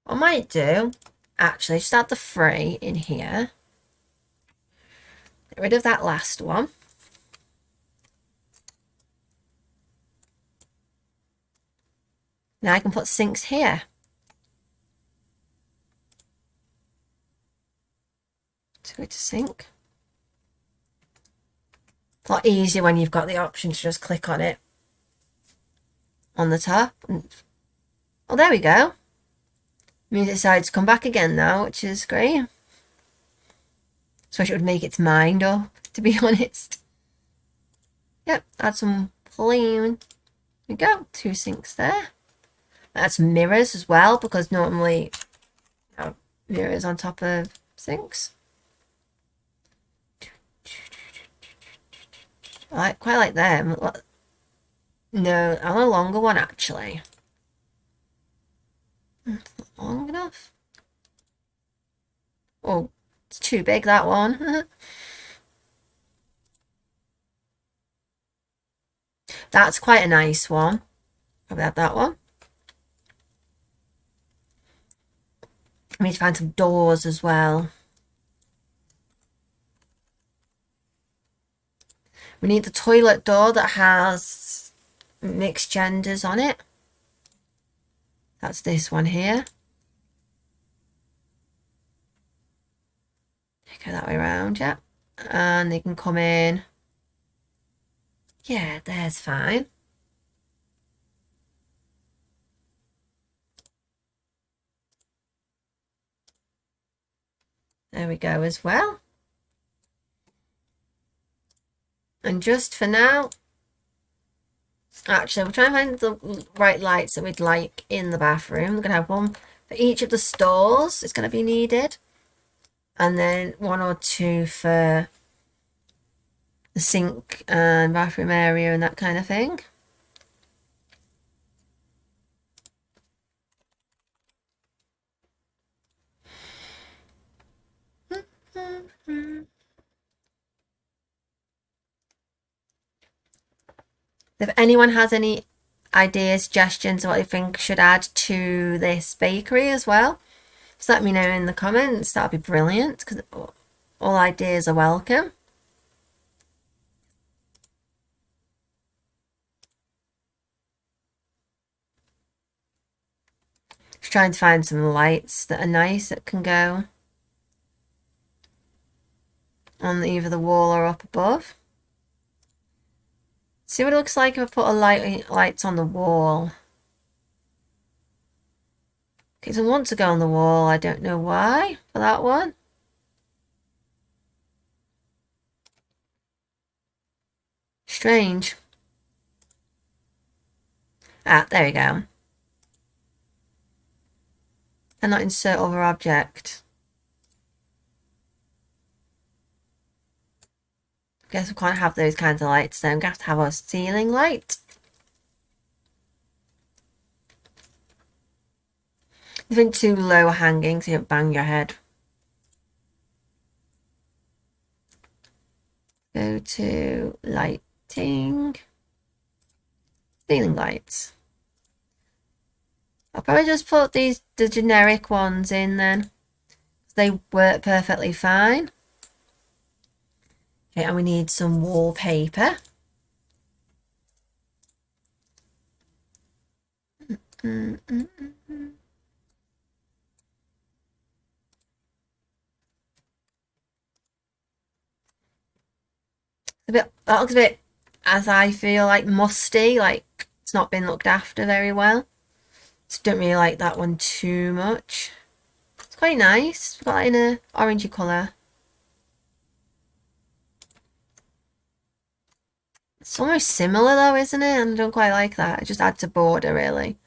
What I might do, actually, just add the 3 in here. Get rid of that last one. Now I can put sinks here. So go to sink. A lot easier when you've got the option to just click on it on the top. Oh, there we go. Music decided to come back again now, which is great. So I wish it would make its mind up, to be honest. Yep, add some plain. There we go, 2 sinks there. Add some mirrors as well, because normally you know, mirrors on top of sinks. I quite like them. No, I want a longer one actually. Not long enough. Oh, it's too big, that one. That's quite a nice one. Probably add that one. I need to find some doors as well. We need the toilet door that has mixed genders on it. That's this one here. Go that way around, yeah. And they can come in. Yeah, there's fine. There we go as well. And just for now, actually, we'll try and find the right lights that we'd like in the bathroom. We're going to have one for each of the stalls. It's going to be needed. And then 1 or 2 for the sink and bathroom area and that kind of thing. If anyone has any ideas, suggestions, or what they think should add to this bakery as well, just let me know in the comments. That'd be brilliant, because all ideas are welcome. Just trying to find some lights that are nice that can go on either the wall or up above. See what it looks like if I put a lights on the wall. Okay, so I want to go on the wall. I don't know why for that one. Strange. Ah, there we go. And not insert other object. Guess we can't have those kinds of lights then. I'm going to have a ceiling light. Nothing too low hanging so you don't bang your head. Go to lighting. Ceiling lights. I'll probably just put the generic ones in then. They work perfectly fine. Okay, and we need some wallpaper. That looks a bit, as I feel, like musty, like it's not been looked after very well. Just don't really like that one too much. It's quite nice. We've got that in a orangey colour. It's almost similar though, isn't it? And I don't quite like that. It just adds a border really.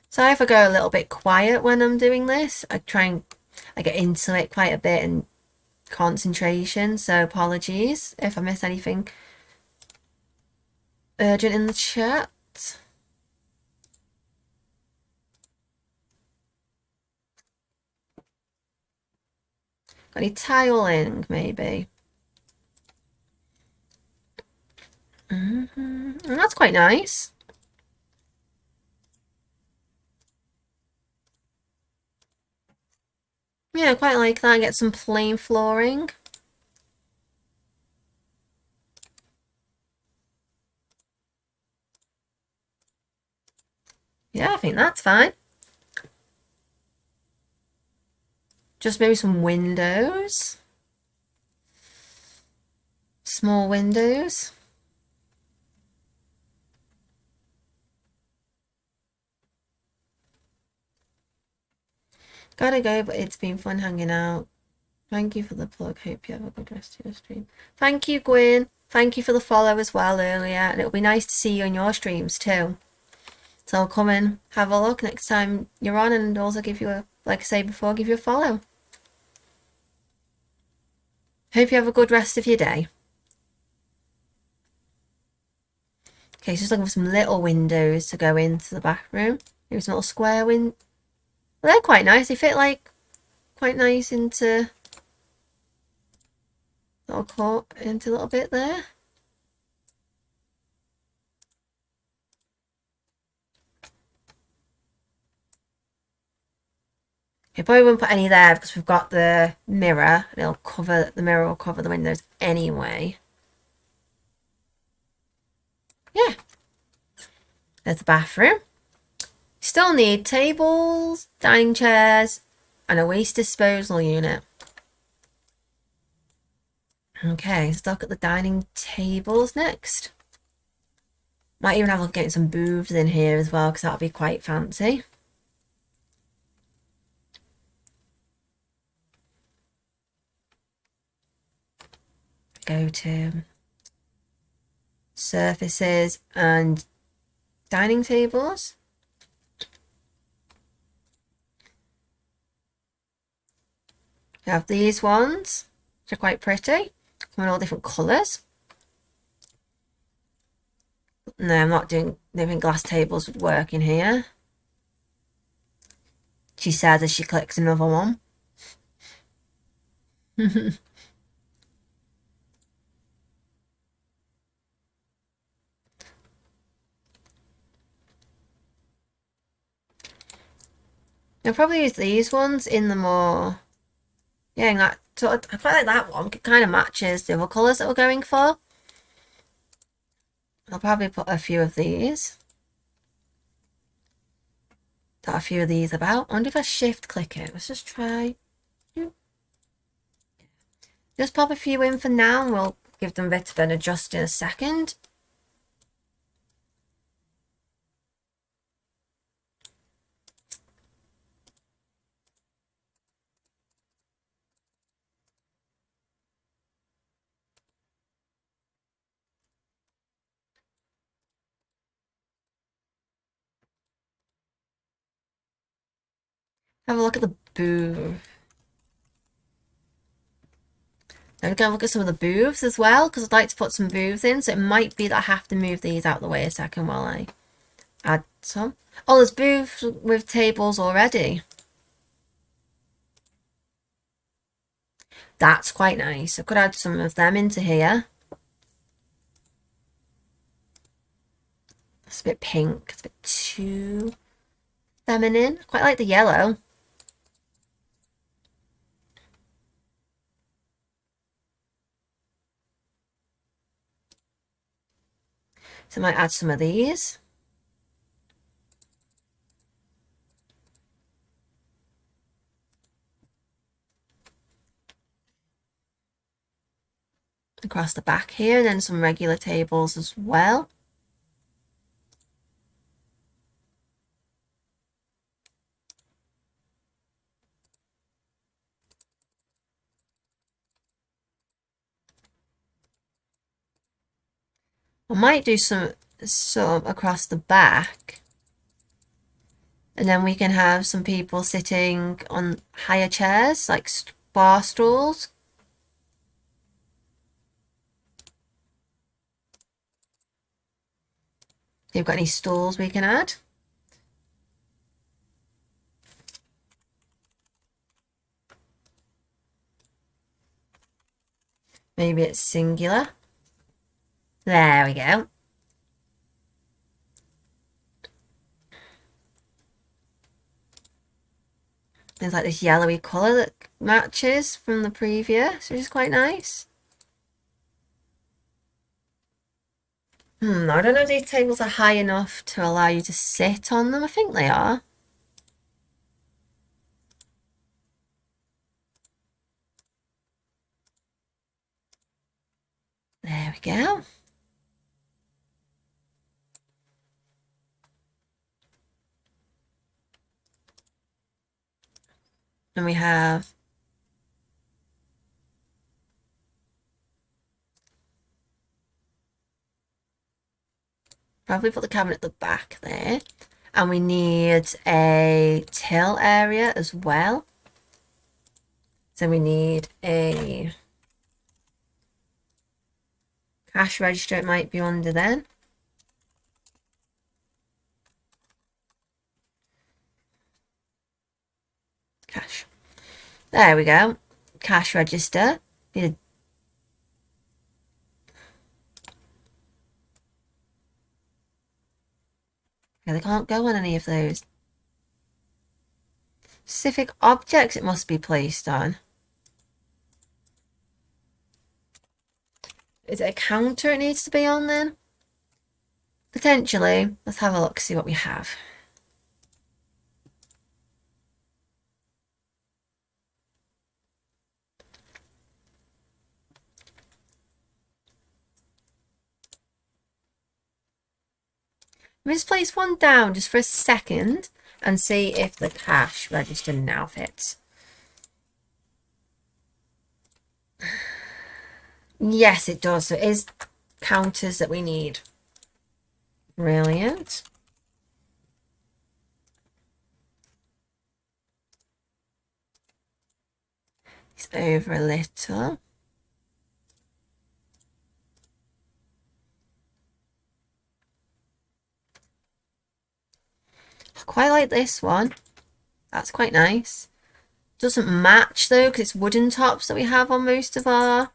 So if I go a little bit quiet when I'm doing this, I get into it quite a bit and concentration. So apologies if I miss anything urgent in the chat. Got any tiling maybe? And that's quite nice. Yeah, I quite like that. Get some plain flooring. Yeah, I think that's fine. Just maybe some windows. Small windows. Gotta go, but it's been fun hanging out. Thank you for the plug. Hope you have a good rest of your stream. Thank you, Gwyn. Thank you for the follow as well earlier. And it'll be nice to see you on your streams too. So I'll come and have a look next time you're on and also give you a, like I say before, give you a follow. Hope you have a good rest of your day. Okay, so just looking for some little windows to go into the bathroom. Maybe some little square windows. Well, they're quite nice. They fit like quite nice into little court into a little bit there. I probably won't put any there because we've got the mirror and the mirror will cover the windows anyway. Yeah. There's the bathroom. Still need tables, dining chairs, and a waste disposal unit. Okay, let's look at the dining tables next. Might even have a look at getting some booths in here as well because that'll be quite fancy. Go to surfaces and dining tables. We have these ones, which are quite pretty, come in all different colours. No, I'm not doing, I don't think glass tables would work in here. She says as she clicks another one. I'll probably use these ones in the more, yeah, in that sort of, I quite like that one. It kind of matches the other colours that we're going for. I'll probably put a few of these. Got a few of these about. I wonder if I shift click it. Let's just try. Just pop a few in for now and we'll give them a bit of an adjust in a second. Have a look at the booth. Then we're going to look at some of the booths as well because I'd like to put some booths in. So it might be that I have to move these out of the way a second while I add some. Oh, there's booths with tables already. That's quite nice. I could add some of them into here. It's a bit pink. It's a bit too feminine. Quite like the yellow. So I might add some of these. Across the back here, and then some regular tables as well. I might do some across the back, and then we can have some people sitting on higher chairs, like bar stools. If you've got any stools we can add. Maybe it's singular. There we go. There's like this yellowy colour that matches from the previous, which is quite nice. I don't know if these tables are high enough to allow you to sit on them. I think they are. There we go. And we have probably put the cabinet at the back there. And we need a till area as well. So we need a cash register, it might be under then. Cash. There we go. Cash register. Need a they can't go on any of those. Specific objects it must be placed on. Is it a counter it needs to be on then? Potentially. Let's have a look, see what we have. Let's place one down just for a second and see if the cash register now fits. Yes, it does. So it is counters that we need. Brilliant. It's over a little. I quite like this one. That's quite nice. Doesn't match though, because it's wooden tops that we have on most of our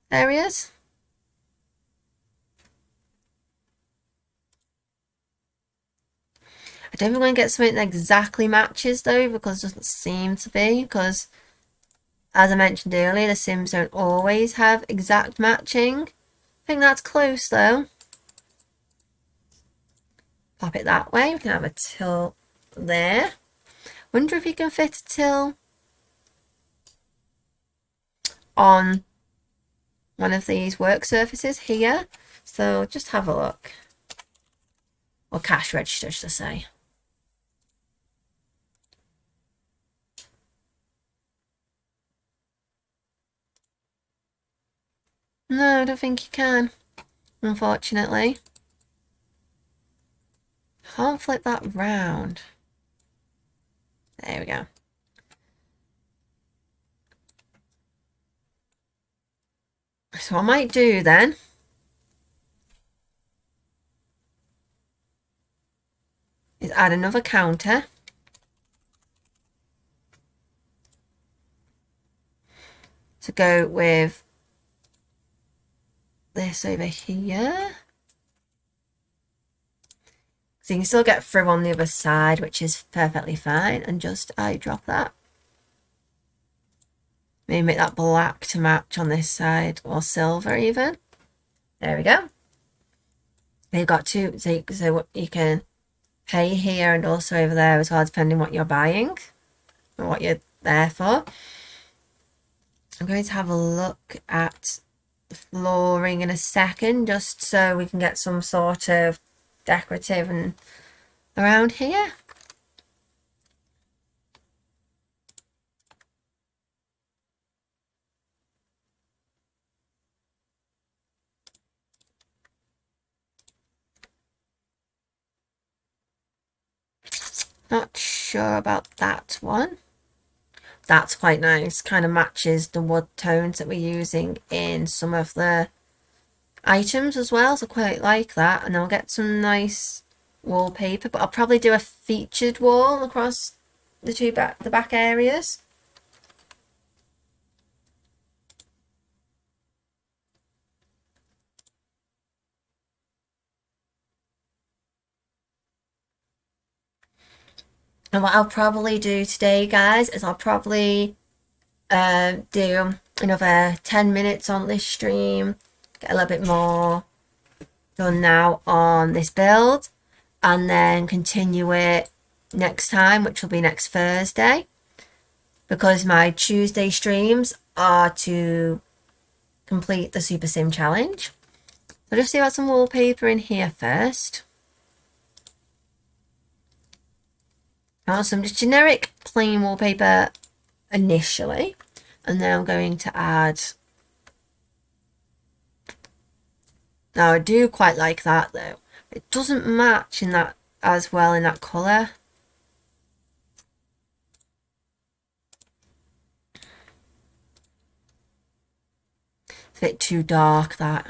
areas. I don't think we're going to get something that exactly matches though, because it doesn't seem to be, because as I mentioned earlier, the Sims don't always have exact matching. I think that's close though. Pop it that way. We can have a till there. Wonder if you can fit a till on one of these work surfaces here. So just have a look. Or cash register, should I say. No, I don't think you can, unfortunately. Can't flip that round. There we go. So what I might do then is add another counter. To go with this over here. So you can still get through on the other side, which is perfectly fine. And just eyedrop that. Maybe make that black to match on this side, or silver even. There we go. You've got two, so you can pay here and also over there as well, depending what you're buying or what you're there for. I'm going to have a look at the flooring in a second, just so we can get some sort of decorative and around here. Not sure about that one. That's quite nice. Kind of matches the wood tones that we're using in some of the items as well. So quite like that. And I'll get some nice wallpaper. But I'll probably do a featured wall across the back areas. And what I'll probably do today, guys, is I'll probably do another 10 minutes on this stream, get a little bit more done now on this build, and then continue it next time, which will be next Thursday, because my Tuesday streams are to complete the Super Sim challenge. So just see about some wallpaper in here first. Some just generic plain wallpaper initially, and then I'm going to add. Now I do quite like that though. It doesn't match in that as well in that colour. It's a bit too dark, that,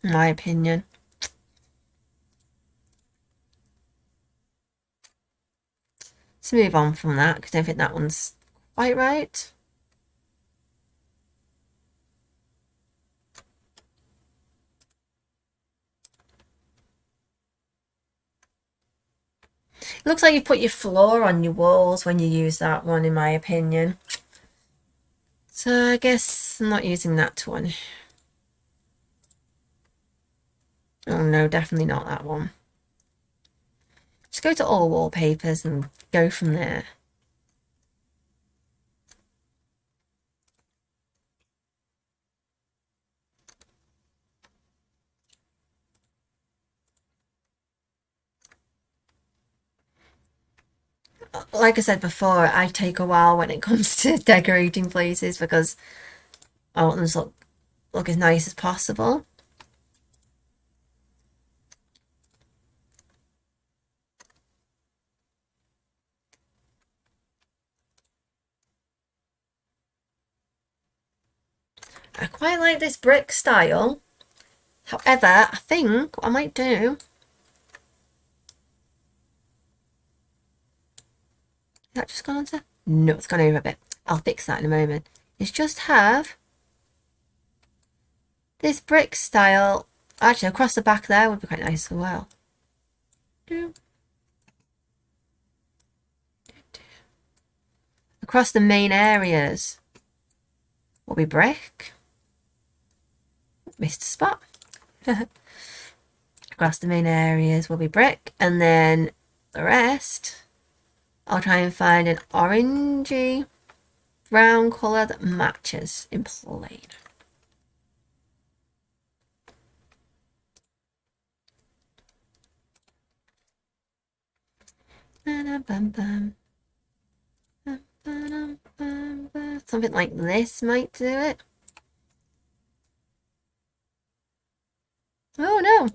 in my opinion. Let's move on from that because I don't think that one's quite right. It looks like you put your floor on your walls when you use that one, in my opinion. So I guess I'm not using that one. Oh no, definitely not that one. Just go to all wallpapers and go from there. Like I said before, I take a while when it comes to decorating places because I want them to look as nice as possible. I quite like this brick style. However, I think what I might do... Is that just gone on to? No, it's gone over a bit. I'll fix that in a moment. Is just have this brick style. Actually, across the back there would be quite nice as well. Across the main areas will be brick. Missed a spot. Across the main areas will be brick, and then the rest I'll try and find an orangey brown colour that matches in plain. Something like this might do it. Oh no,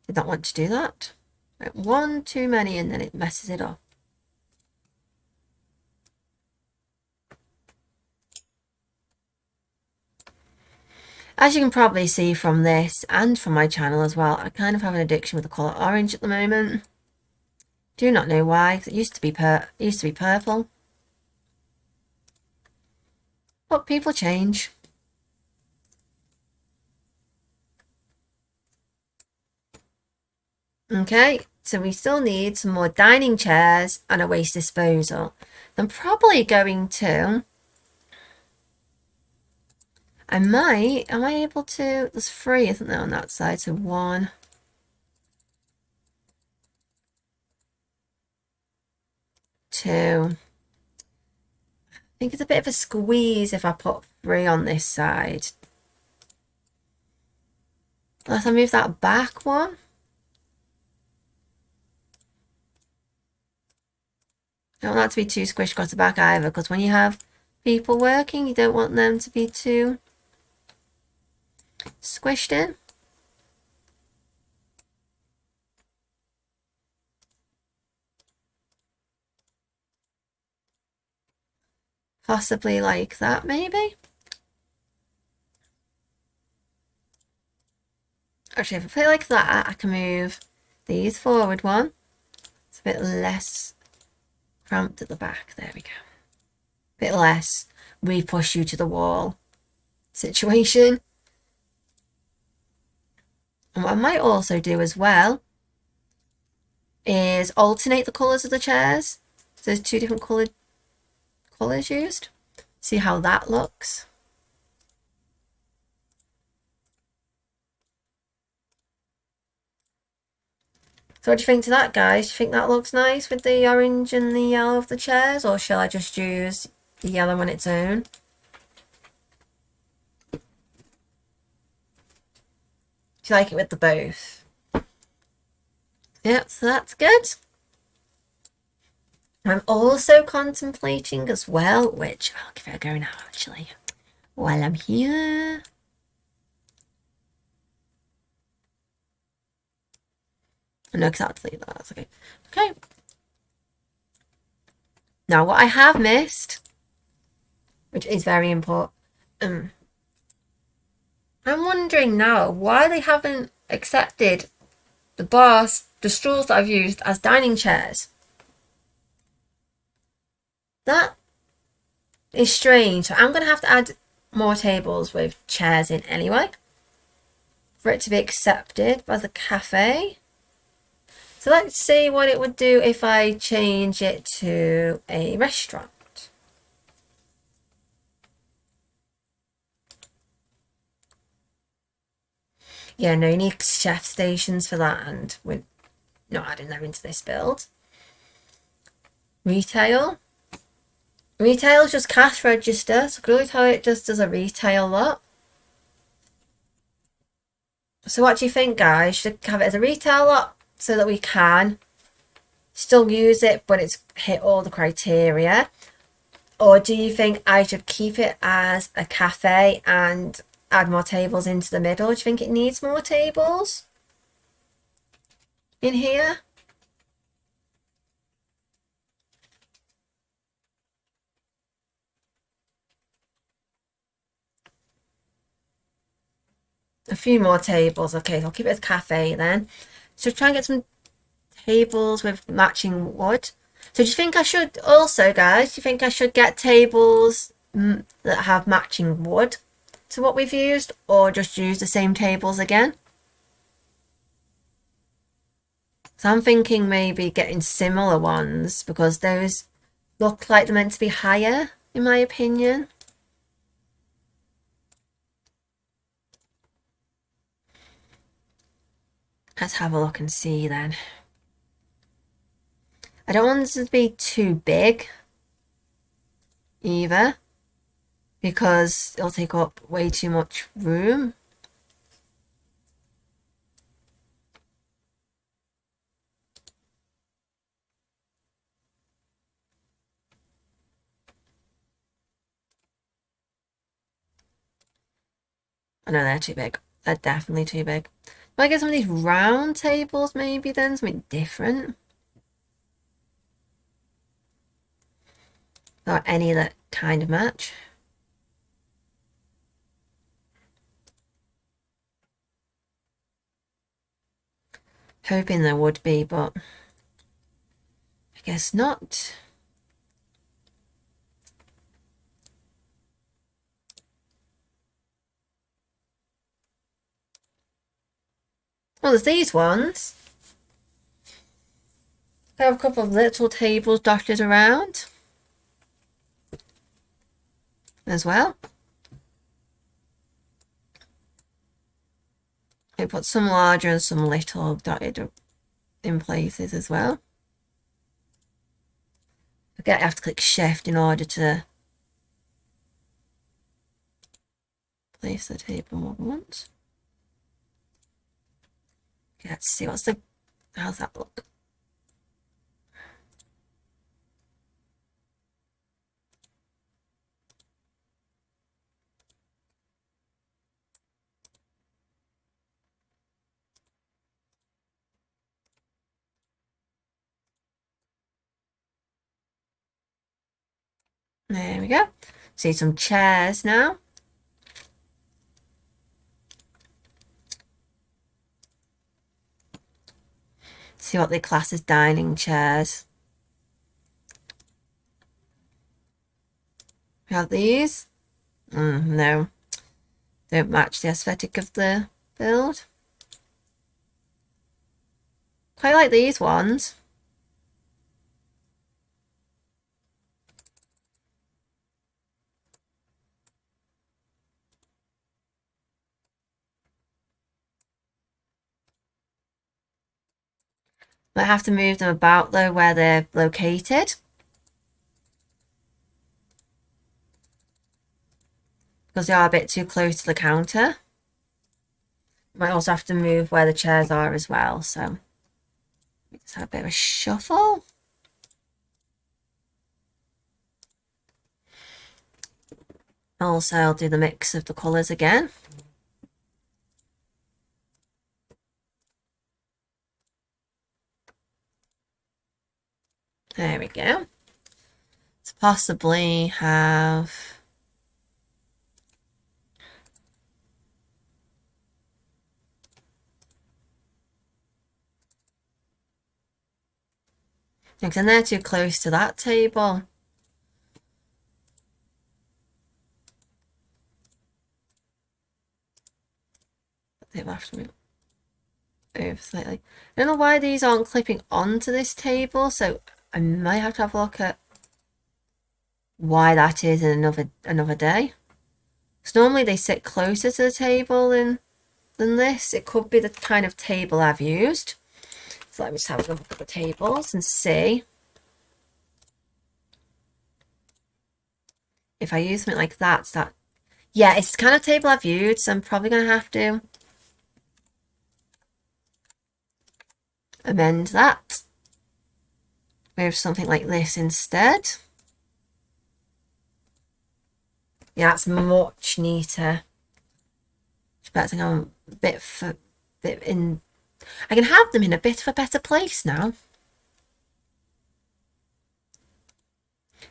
did not want to do that. Right, one too many and then it messes it up. As you can probably see from this and from my channel as well, I kind of have an addiction with the colour orange at the moment. Do not know why, because it used to be purple. But people change. Okay, So we still need some more dining chairs and a waste disposal. I'm probably going to... am I able to... there's 3, isn't there, on that side? So 1... 2... I think it's a bit of a squeeze if I put 3 on this side. Unless I move that back one. I don't want that to be too squished across the back either, because when you have people working, you don't want them to be too squished in. Possibly like that, maybe. Actually, if I put it like that, I can move these forward one. It's a bit less cramped at the back. There we go. A bit less we push you to the wall situation. And what I might also do as well is alternate the colours of the chairs. So there's 2 different colours used. See how that looks. So what do you think to that, guys? Do you think that looks nice with the orange and the yellow of the chairs? Or shall I just use the yellow on its own? Do you like it with the both? Yep, so that's good. I'm also contemplating as well, which I'll give it a go now actually, while I'm here. I know exactly that, that's okay. Okay. Now what I have missed, which is very important, I'm wondering now why they haven't accepted the stools that I've used as dining chairs. That is strange. So I'm going to have to add more tables with chairs in anyway for it to be accepted by the cafe. So let's see what it would do if I change it to a restaurant. Yeah, no, you need chef stations for that, and we're not adding them into this build. Retail. Retail is just cash register, so I could always have it just as a retail lot. So what do you think, guys? Should I have it as a retail lot so that we can still use it, but it's hit all the criteria? Or do you think I should keep it as a cafe and add more tables into the middle? Do you think it needs more tables in here? A few more tables. Okay, so I'll keep it as cafe then. So try and get some tables with matching wood. So do you think I should also, guys, do you think I should get tables that have matching wood to what we've used, or just use the same tables again? So I'm thinking maybe getting similar ones, because those look like they're meant to be higher, in my opinion. Let's have a look and see then. I don't want this to be too big either, because it'll take up way too much room. I know they're too big. They're definitely too big. If I get some of these round tables maybe then, something different. Or any that kind of match. Hoping there would be, but I guess not. Well, there's these ones. I have a couple of little tables dotted around as well. I put some larger and some little dotted in places as well. Forget I have to click shift in order to place the table more than once. Okay, let's see how's that look? There we go. See some chairs now. See what they class as dining chairs. We have these. No, don't match the aesthetic of the build. Quite like these ones. Might have to move them about though where they're located, because they are a bit too close to the counter. Might also have to move where the chairs are as well, so just have a bit of a shuffle. Also, I'll do the mix of the colours again. There we go. Let's possibly have because they're too close to that table. They have to move over slightly. I don't know why these aren't clipping onto this table, so I might have to have a look at why that is in another day. Because normally they sit closer to the table than this. It could be the kind of table I've used. So let me just have a look at the tables and see if I use something like that. Yeah, it's the kind of table I've used, so I'm probably going to have to amend that with something like this instead. Yeah, that's much neater. Expecting I'm a bit in. I can have them in a bit of a better place now.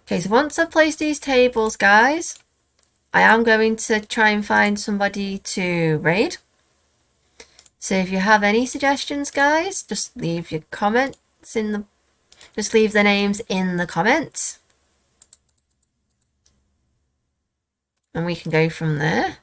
Okay, so once I've placed these tables, guys, I am going to try and find somebody to raid. So if you have any suggestions, guys, just leave your comments just leave the names in the comments. And we can go from there.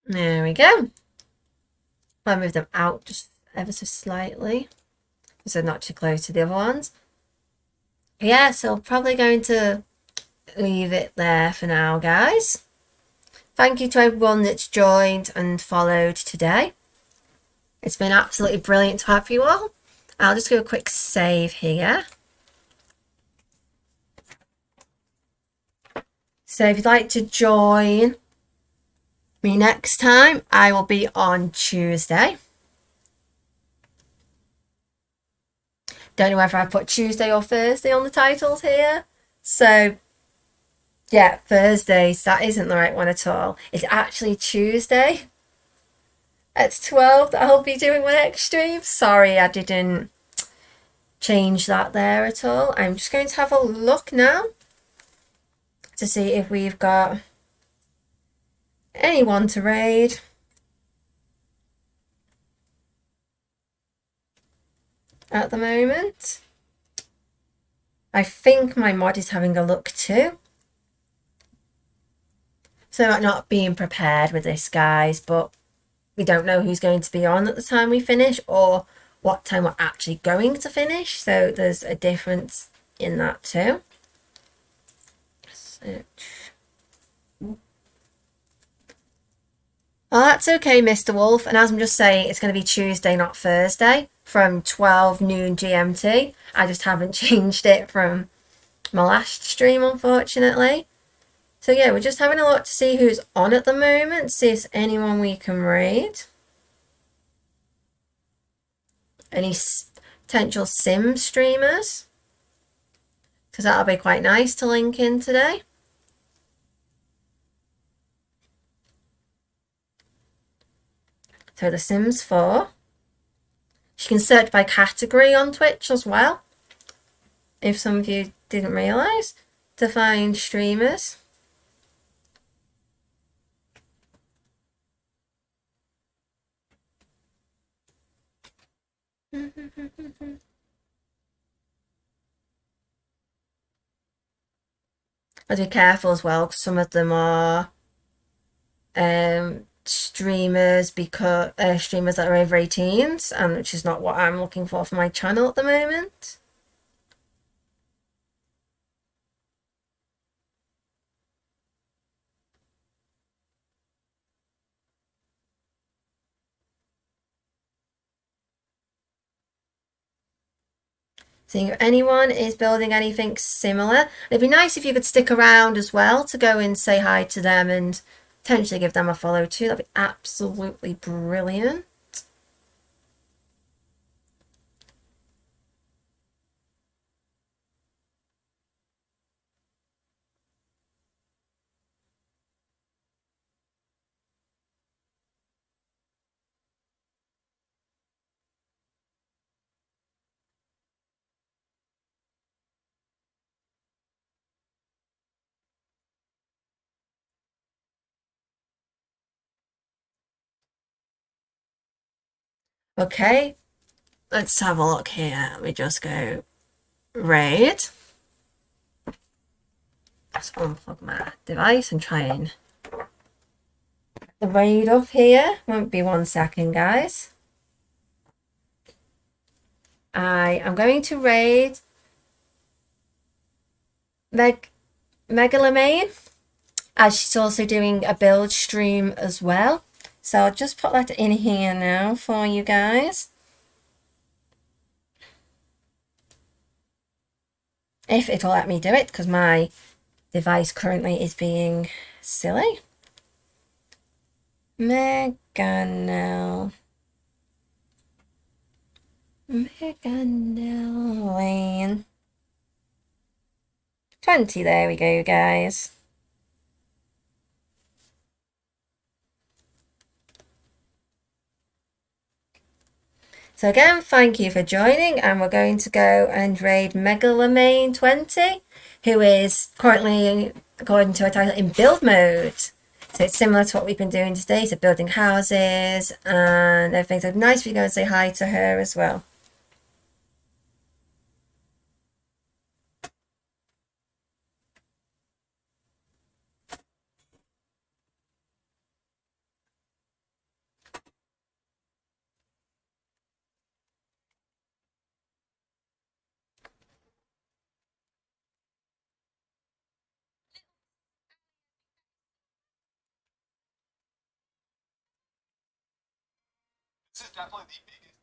There we go. I'll move them out just ever so slightly, so they're not too close to the other ones. Yeah, so I'm probably going to leave it there for now, guys. Thank you to everyone that's joined and followed today. It's been absolutely brilliant to have you all. I'll just do a quick save here. So if you'd like to join me next time, I will be on Tuesday. Don't know whether I put Tuesday or Thursday on the titles here. So, yeah, Thursdays, that isn't the right one at all. It's actually Tuesday at 12 that I'll be doing my next stream. Sorry, I didn't change that there at all. I'm just going to have a look now to see if we've got anyone to raid. At the moment. I think my mod is having a look too. So I'm not being prepared with this, guys, but we don't know who's going to be on at the time we finish or what time we're actually going to finish. So there's a difference in that too. Search. Oh, that's okay, Mr. Wolf. And as I'm just saying, it's going to be Tuesday, not Thursday, from 12 noon GMT. I just haven't changed it from my last stream, unfortunately. So yeah, we're just having a look to see who's on at the moment, see if there's anyone we can raid. Any potential sim streamers, because that'll be quite nice to link in today. So the Sims 4. You can search by category on Twitch as well, if some of you didn't realise, to find streamers. I'd be careful as well, because some of them are streamers streamers that are over 18s, and which is not what I'm looking for my channel at the moment. Seeing if anyone is building anything similar. It'd be nice if you could stick around as well to go and say hi to them and potentially give them a follow too. That'd be absolutely brilliant. Okay, let's have a look here. Let me just go raid. Let's unplug my device and try and get the raid up here. Won't be 1 second, guys. I am going to raid Megalomane, as she's also doing a build stream as well. So I'll just put that in here now for you guys. If it'll let me do it, because my device currently is being silly. Meganell Lane 20, there we go, guys. So again, thank you for joining, and we're going to go and raid Megalomane 20, who is currently, according to her title, in build mode. So it's similar to what we've been doing today, so building houses and everything. So nice if you go and say hi to her as well. This is definitely the biggest